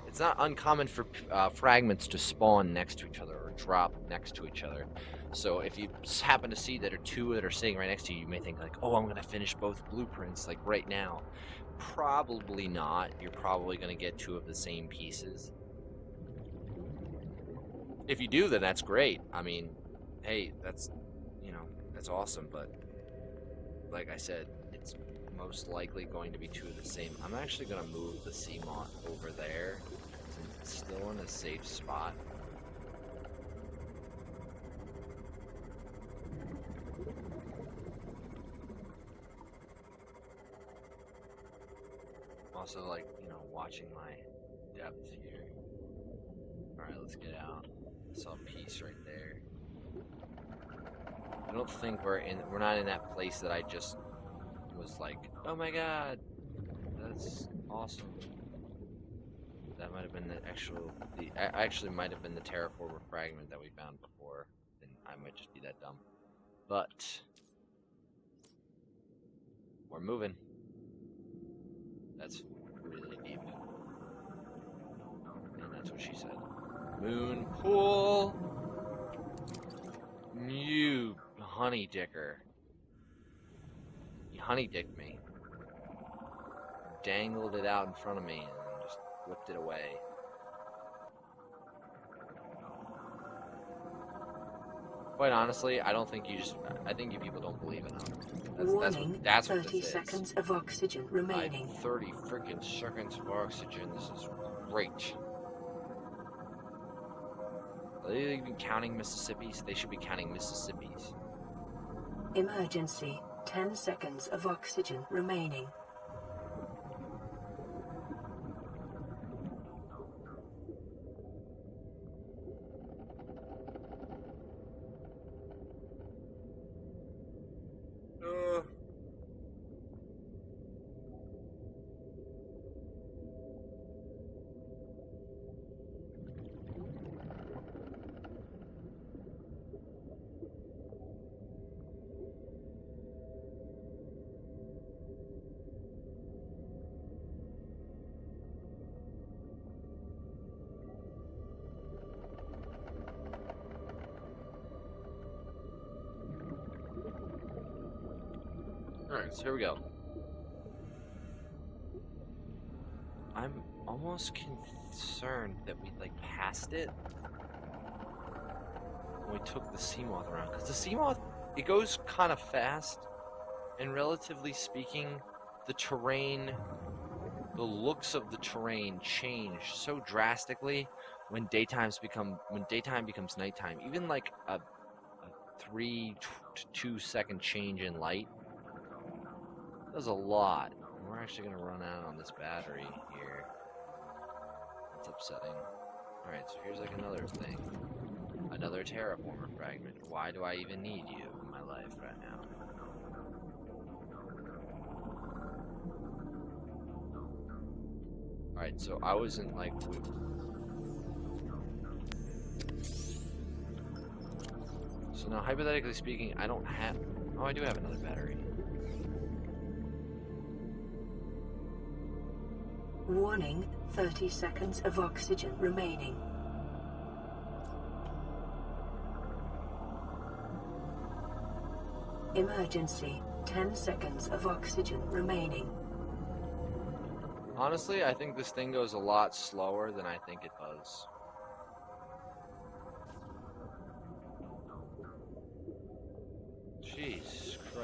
It's not uncommon for fragments to spawn next to each other or drop next to each other. So if you happen to see that are two that are sitting right next to you, you may think like, oh, I'm going to finish both blueprints like right now. Probably not. You're probably going to get two of the same pieces. If you do, then that's great. I mean, hey, that's, you know, that's awesome. But like I said, it's most likely going to be two of the same. I'm actually going to move the Seamoth over there. It's still in a safe spot. Also, like, you know, watching my depth here. Alright, let's get out. I saw a piece right there. I don't think we're not in that place that I just was like, oh my god, that's awesome. That might have been actually might have been the terraformer fragment that we found before, and I might just be that dumb. But we're moving. That's really deep. And that's what she said. Moon pool. You honey dicker. You honey dicked me. Dangled it out in front of me and just whipped it away. Quite honestly, I don't think I think you people don't believe enough. Warning, that's what 30 this seconds is. of oxygen remaining. 30 freaking seconds of oxygen. This is great. Are they even counting Mississippis? They should be counting Mississippis. Emergency, 10 seconds of oxygen remaining. Alright, so here we go. I'm almost concerned that we, like, passed it when we took the Seamoth around. Because the Seamoth, it goes kind of fast, and relatively speaking, the terrain, the looks of the terrain change so drastically when daytime becomes nighttime. Even, like, a 3 to 2 second change in light does a lot. We're actually going to run out on this battery here. That's upsetting. Alright, so here's like another thing. Another terraformer fragment. Why do I even need you in my life right now? Alright, so I wasn't like... So now, hypothetically speaking, I don't have... Oh, I do have another battery. Warning, 30 seconds of oxygen remaining. Emergency, 10 seconds of oxygen remaining. Honestly, I think this thing goes a lot slower than I think it does.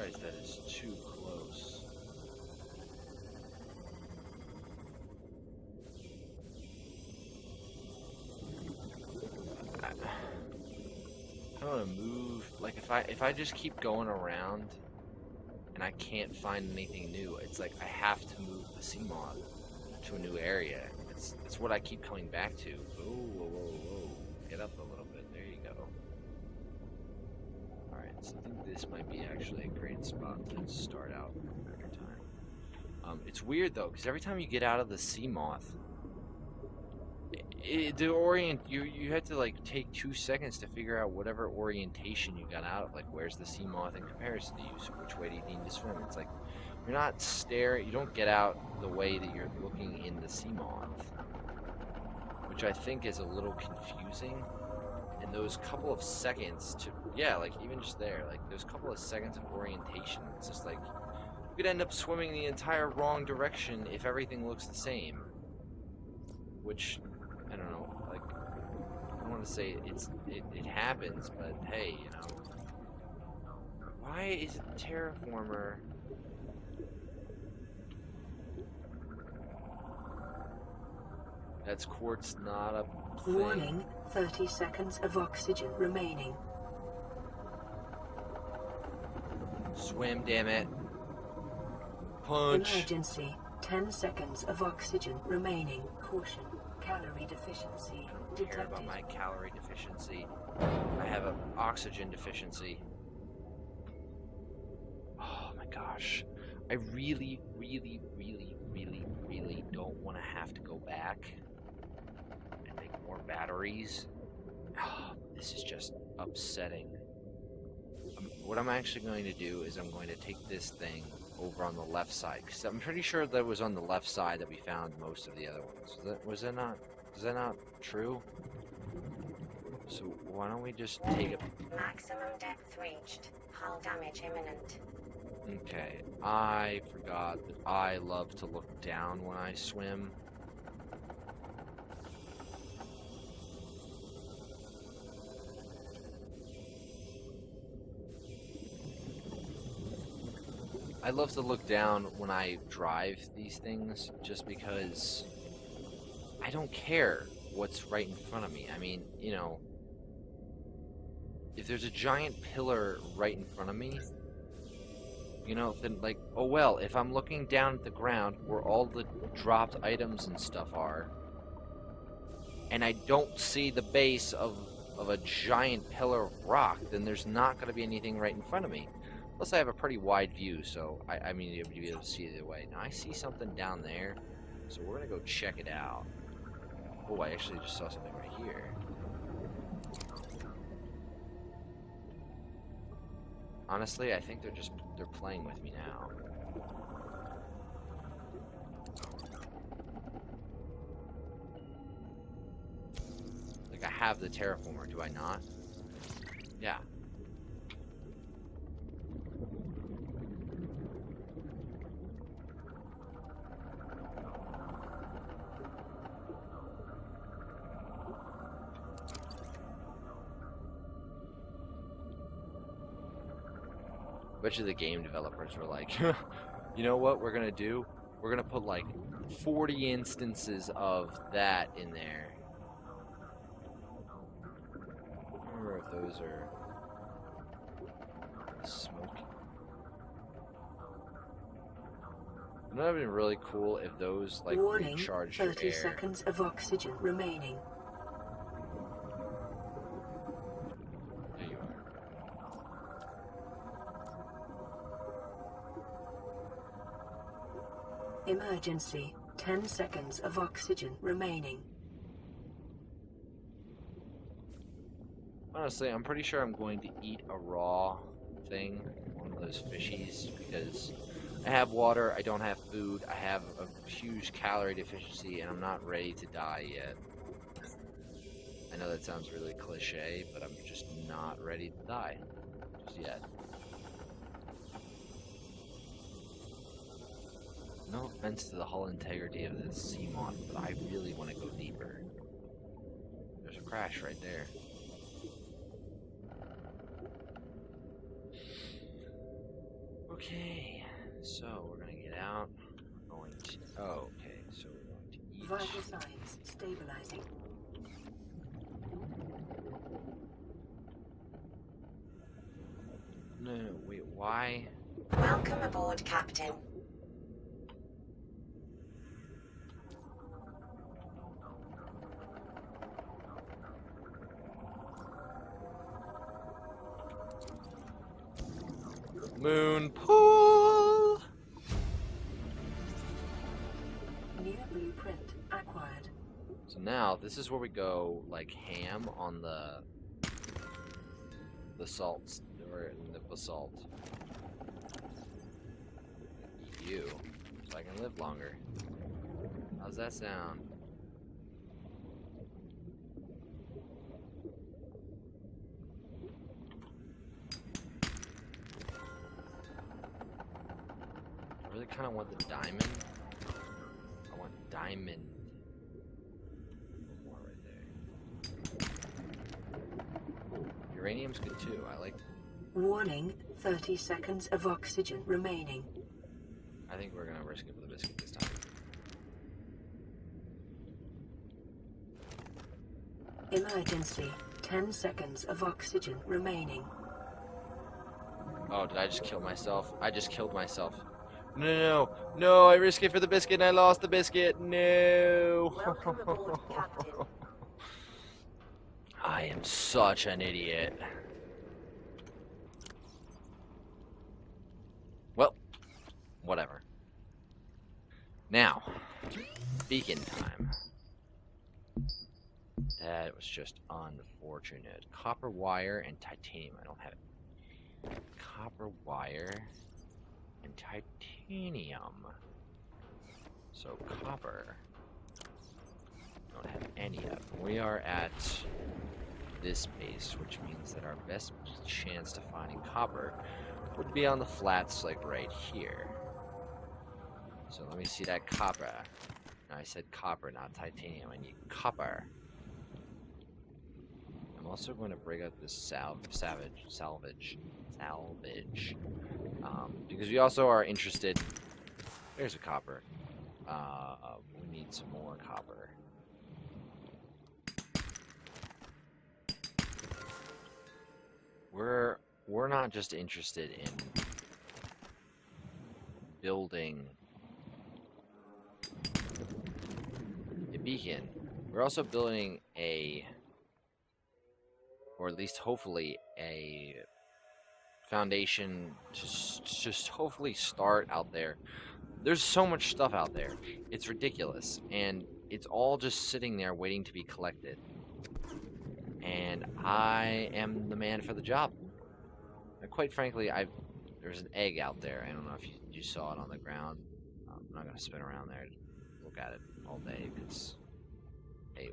Christ, that is too close. I don't want to move. Like if I just keep going around and I can't find anything new, it's like I have to move the Seamoth to a new area. It's what I keep coming back to. Whoa, whoa, whoa, whoa. Get up a little bit. There you go. Alright, so I think this might be actually a great spot to start out every time. It's weird though, because every time you get out of the Seamoth, you had to like take 2 seconds to figure out whatever orientation you got out of. Like, where's the Seamoth in comparison to you? So which way do you need to swim? It's like you're not staring. You don't get out the way that you're looking in the Seamoth, which I think is a little confusing. And those couple of seconds to like even just there, like those couple of seconds of orientation, it's just like you could end up swimming the entire wrong direction if everything looks the same. Which I don't know, like, I don't want to say it happens, but hey, you know. Why is it terraformer? That's quartz, not a thing. Warning, 30 seconds of oxygen remaining. Swim, damn it. Punch. Emergency, 10 seconds of oxygen remaining. Caution, calorie deficiency I don't care about detected. my calorie deficiency. I have an oxygen deficiency. Oh my gosh. I really, really, really, really, really don't want to have to go back and make more batteries. Oh, this is just upsetting. What I'm actually going to do is I'm going to take this thing over on the left side, because I'm pretty sure that was on the left side that we found most of the other ones. Was that not? Is that not true? So why don't we just take it? Maximum depth reached. Hull damage imminent. Okay, I forgot that I love to look down when I swim. I love to look down when I drive these things, just because I don't care what's right in front of me. I mean, you know, if there's a giant pillar right in front of me, you know, then like, oh well, if I'm looking down at the ground where all the dropped items and stuff are, and I don't see the base of a giant pillar of rock, then there's not going to be anything right in front of me. Plus I have a pretty wide view, so I mean, you'll be able to see it either way. Now I see something down there, so we're going to go check it out. Oh, I actually just saw something right here. Honestly, I think they're playing with me now. Like, I have the terraformer, do I not? Yeah. Bet you the game developers were like, you know what we're gonna do? We're gonna put like 40 instances of that in there. I don't remember if those are smoky. Wouldn't that have been really cool if those like Warning, recharged your 30 air? seconds of oxygen remaining. There you are. Emergency, 10 seconds of oxygen remaining. Honestly, I'm pretty sure I'm going to eat a raw thing, one of those fishies, because I have water, I don't have food, I have a huge calorie deficiency, and I'm not ready to die yet. I know that sounds really cliche, but I'm just not ready to die just yet. No offense to the hull integrity of this Seamoth, but I really want to go deeper. There's a crash right there. Okay, so we're gonna get out. We're going to. Oh, okay, so we're going to eat. Vital signs stabilizing. No, wait, why? Welcome aboard, Captain. Moon pool! New blueprint acquired. So now, this is where we go, like, ham on the salts, or in the basalt. Eat you, so I can live longer. How's that sound? I really kind of want the diamond. I want diamond. More right there. Ooh, uranium's good too. I like. Warning, 30 seconds of oxygen remaining. I think we're gonna risk it for the biscuit this time. Emergency, 10 seconds of oxygen remaining. Oh, did I just kill myself? I just killed myself. No, I risked it for the biscuit and I lost the biscuit. No. Welcome aboard, Captain. I am such an idiot. Well, whatever. Now, beacon time. That was just unfortunate. Copper wire and titanium. I don't have it. Copper wire and titanium. So copper. Don't have any of. We are at this base, which means that our best chance to finding copper would be on the flats, like right here. So let me see that copper. No, I said copper, not titanium. I need copper. I'm also going to bring up this salvage, because we also are interested. There's a copper. We need some more copper. We're not just interested in building a beacon. We're also building or at least hopefully a foundation to just hopefully start out there. There's so much stuff out there. It's ridiculous. And it's all just sitting there waiting to be collected. And I am the man for the job. And quite frankly, there's an egg out there. I don't know if you saw it on the ground. I'm not going to spin around there and look at it all day because, hey,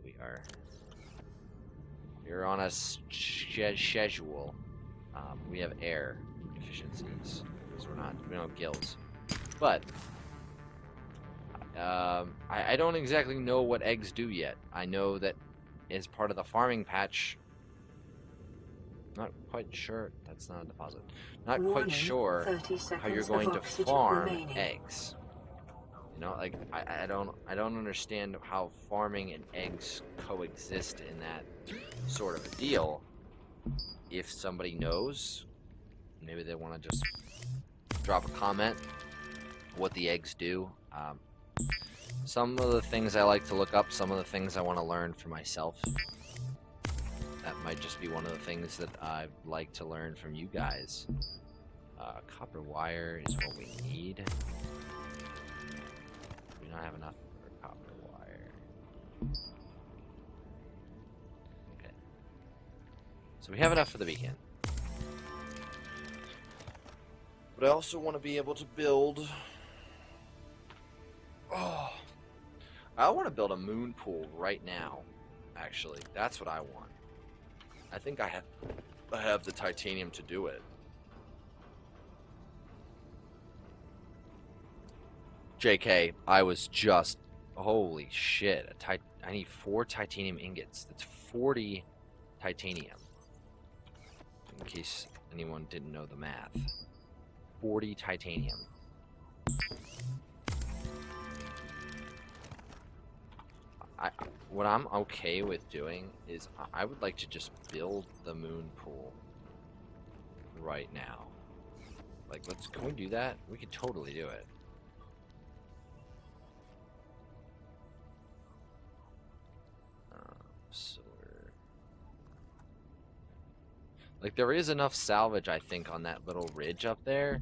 we're on a schedule. We have air deficiencies because we don't have gills. But I don't exactly know what eggs do yet. I know that as part of the farming patch. Not quite sure. That's not a deposit. Not quite sure how you're going to farm eggs. You know, like I don't understand how farming and eggs coexist in that sort of a deal. If somebody knows, maybe they want to just drop a comment what the eggs do. Some of the things I like to look up, some of the things I want to learn for myself. That might just be one of the things that I'd like to learn from you guys. Copper wire is what we need. Do not have enough for copper wire. Okay. So we have enough for the beacon. But I also want to be able to build... Oh, I want to build a moon pool right now, actually. That's what I want. I think I have the titanium to do it. JK, I was just... Holy shit. I need 4 titanium ingots. That's 40 titanium. In case anyone didn't know the math. 40 titanium. What I'm okay with doing is I would like to just build the moon pool right now. Like, can we do that? We could totally do it. So like, there is enough salvage, I think, on that little ridge up there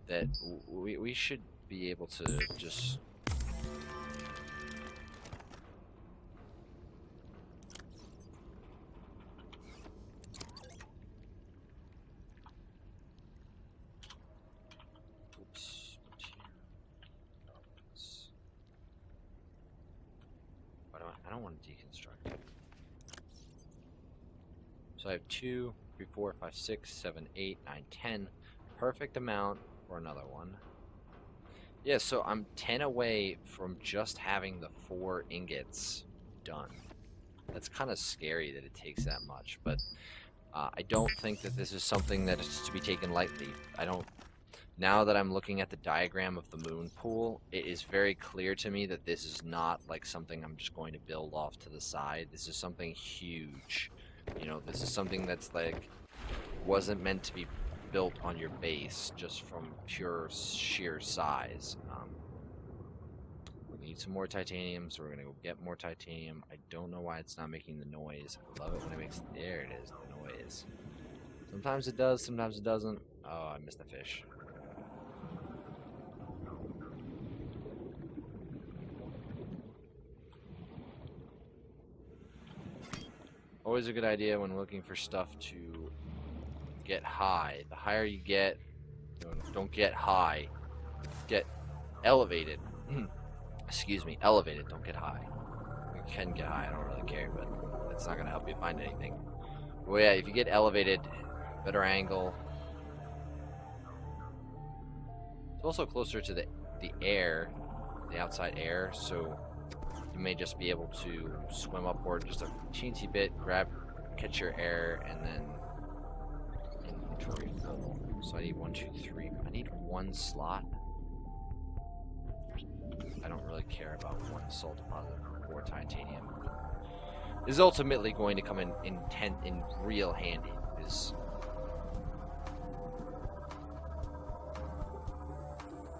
that we should be able to just... Oops. I don't want to deconstruct. So I have 2, 3, 4, 5, 6, 7, 8, 9, 10. Perfect amount for another one. Yeah, so I'm 10 away from just having the 4 ingots done. That's kind of scary that it takes that much, but I don't think that this is something that is to be taken lightly. Now that I'm looking at the diagram of the moon pool, it is very clear to me that this is not like something I'm just going to build off to the side. This is something huge. You know, this is something that's like wasn't meant to be built on your base just from pure sheer size. We need some more titanium, so we're gonna go get more titanium. I don't know why it's not making the noise. I love it when it makes... There it is, the noise. Sometimes it does, sometimes it doesn't. Oh, I missed the fish. Always a good idea when looking for stuff to get high. The higher you get, don't get high. Get elevated. Excuse me, elevated, don't get high. You can get high, I don't really care, but it's not going to help you find anything. Well, yeah, if you get elevated, better angle. It's also closer to the air, the outside air, so you may just be able to swim upward just a teensy bit, catch your air, and then inventory full. So I need 1, 2, 3. I need 1 slot. I don't really care about 1 soul deposit or titanium. This is ultimately going to come in real handy.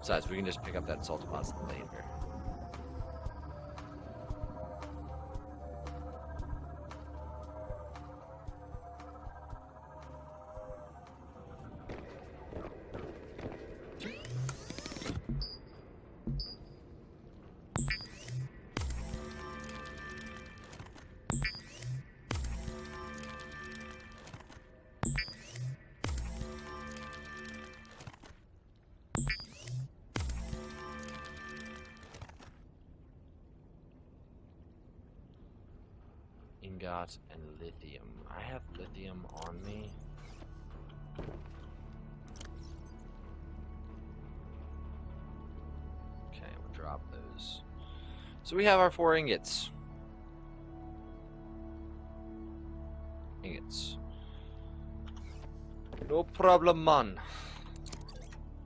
Besides, we can just pick up that soul deposit later. Ingot and lithium. I have lithium on me. Okay, we'll drop those. So we have our 4 ingots. No problem, man.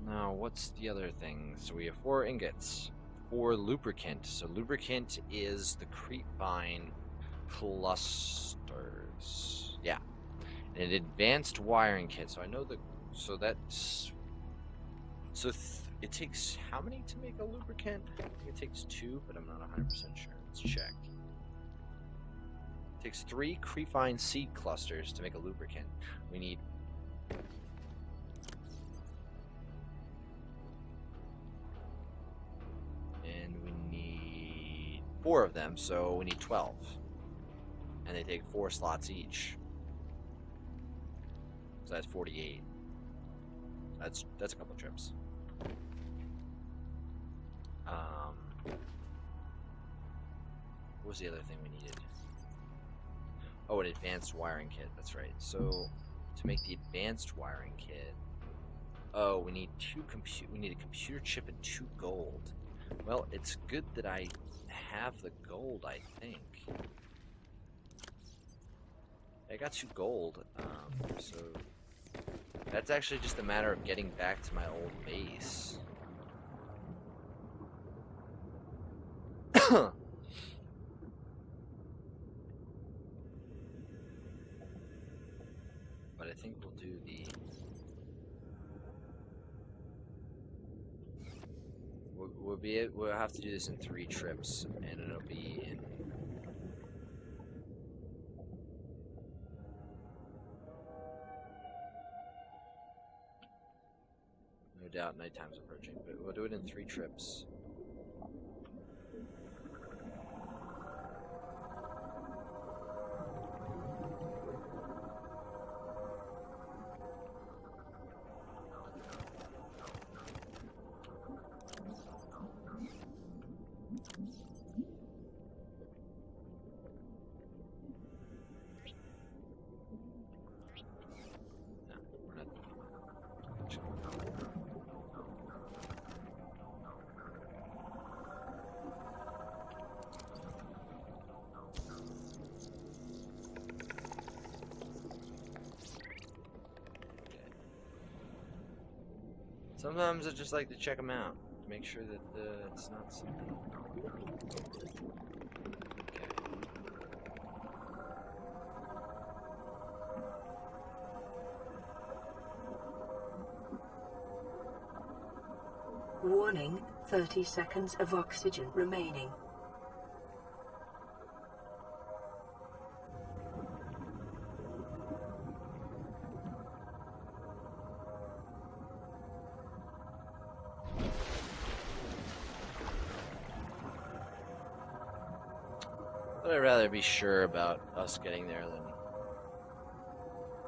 Now, what's the other thing? So we have 4 ingots. 4 lubricant. So lubricant is the creepvine clusters. Yeah. And an advanced wiring kit. So I know it takes how many to make a lubricant? I think it takes 2, but I'm not 100% sure. Let's check. It takes 3 creepvine seed clusters to make a lubricant. We need and we need 4 of them, so we need 12. And they take 4 slots each. So that's 48. That's a couple trips. What was the other thing we needed? Oh, an advanced wiring kit. That's right. So to make the advanced wiring kit, oh, we need we need a computer chip and 2 gold. Well, it's good that I have the gold, I think. I got 2 gold, so That's actually just a matter of getting back to my old base. But I think we'll do the... We'll have to do this in 3 trips, and it'll be in... No doubt nighttime's approaching, but we'll do it in 3 trips. Sometimes I just like to check them out, to make sure that it's not something. Okay. Warning, 30 seconds of oxygen remaining. But I'd rather be sure about us getting there than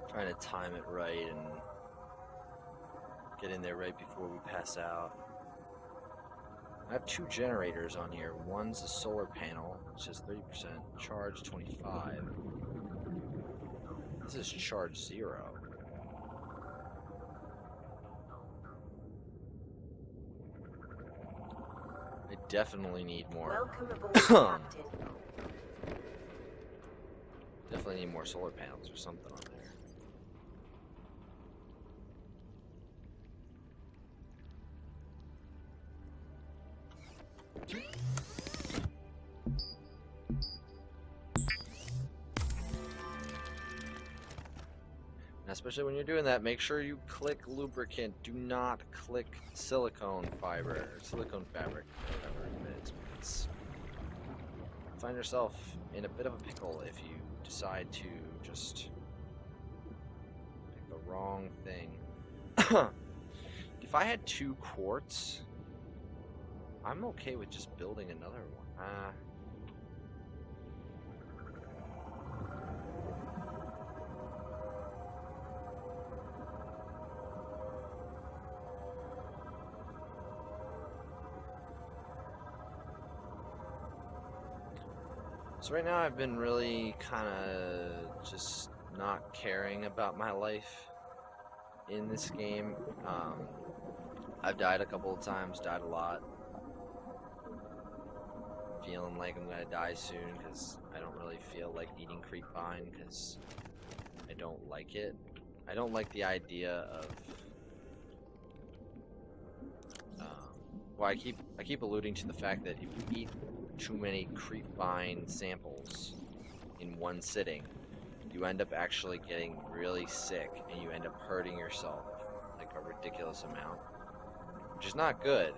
trying to time it right and get in there right before we pass out. I have 2 generators on here. One's a solar panel, which says 30%, charge 25. This is charge 0. I definitely need more. Welcome aboard, Captain. Definitely need more solar panels or something on there. Especially when you're doing that, make sure you click lubricant. Do not click silicone fiber, or silicone fabric, whatever it is. Because you find yourself in a bit of a pickle if you decide to just pick the wrong thing. If I had 2 quartz, I'm okay with just building another one. So right now I've been really kind of just not caring about my life in this game. I've died a couple of times, died a lot. Feeling like I'm gonna die soon because I don't really feel like eating creepvine because I don't like it. I don't like the idea of well, I keep alluding to the fact that if you eat too many creepvine samples in one sitting, you end up actually getting really sick and you end up hurting yourself like a ridiculous amount, which is not good.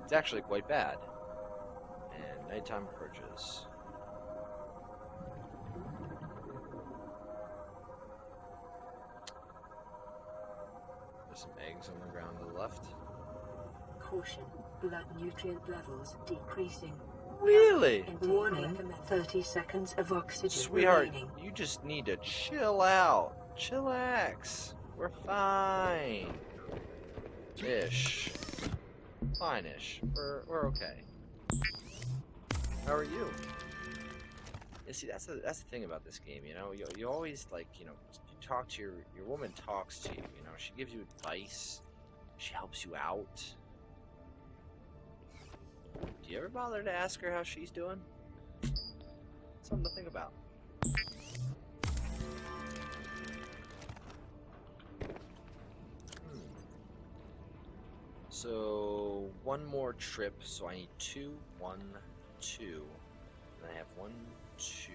It's actually quite bad. And nighttime approaches. There's some eggs on the ground to the left. Caution, blood nutrient levels decreasing. Really? Warning, 30 seconds of oxygen Sweetheart, remaining. you just need to chill out. Chillax. We're fine. Ish. Fine-ish. We're okay. How are you? Yeah, see, that's the thing about this game, you know? You always, like, you know, you talk to your woman talks to you, you know? She gives you advice. She helps you out. Do you ever bother to ask her how she's doing? Something to think about. So one more trip. So I need 2, 1, 2. And I have 1, 2,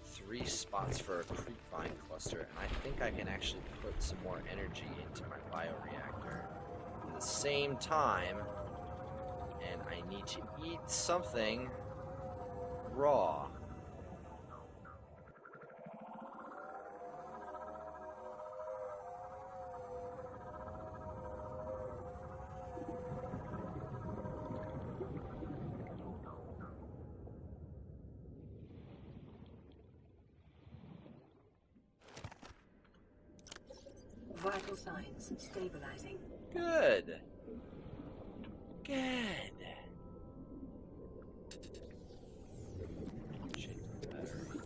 3 spots for a creepvine cluster, and I think I can actually put some more energy into my bioreactor at the same time. And I need to eat something raw. Vital signs stabilizing. Good. Good. Change the battery.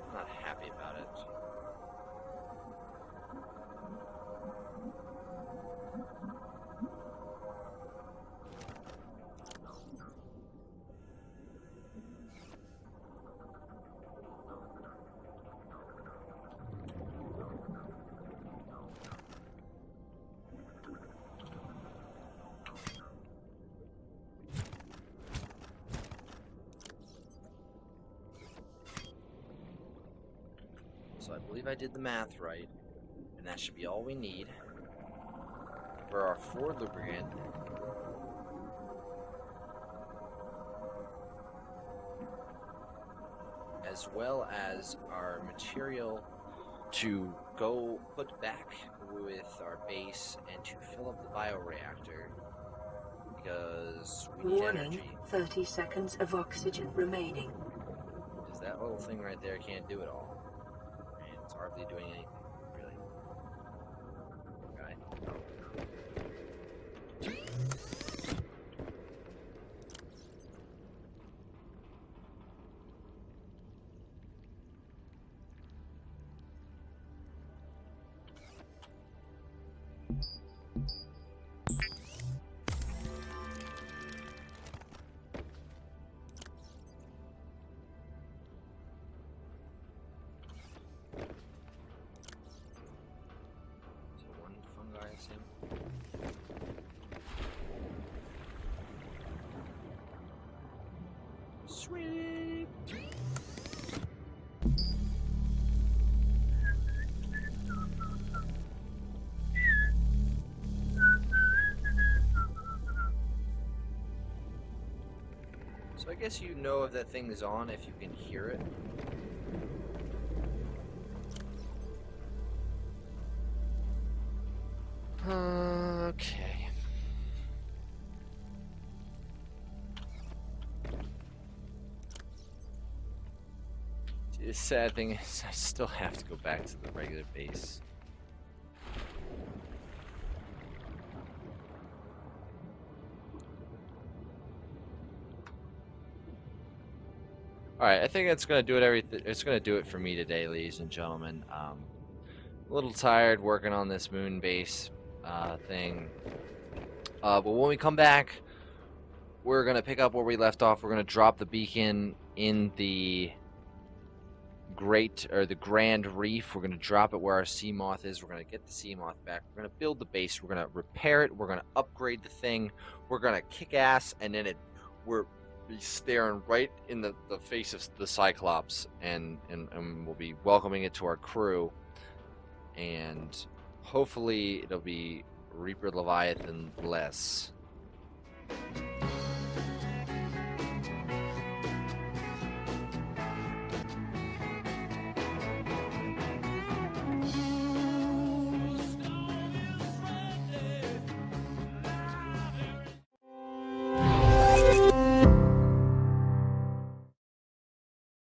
I'm not happy about it. So I believe I did the math right, and that should be all we need for our 4 lubricant. As well as our material to go put back with our base and to fill up the bioreactor, because we need Warning, energy. 30 seconds of oxygen remaining. Because that little thing right there can't do it all. And it's hardly doing anything, really. Poor guy. So one fungi is him. Sweet. So I guess you know if that thing is on if you can hear it. Okay. The sad thing is I still have to go back to the regular base. All right, I think that's gonna do it. It's gonna do it for me today, ladies and gentlemen. A little tired working on this moon base thing, but when we come back, we're gonna pick up where we left off. We're gonna drop the beacon in the the Grand Reef. We're gonna drop it where our sea moth is. We're gonna get the sea moth back. We're gonna build the base. We're gonna repair it. We're gonna upgrade the thing. We're gonna kick ass, and then we're be staring right in the face of the Cyclops, and we'll be welcoming it to our crew, and hopefully it'll be Reaper Leviathan less.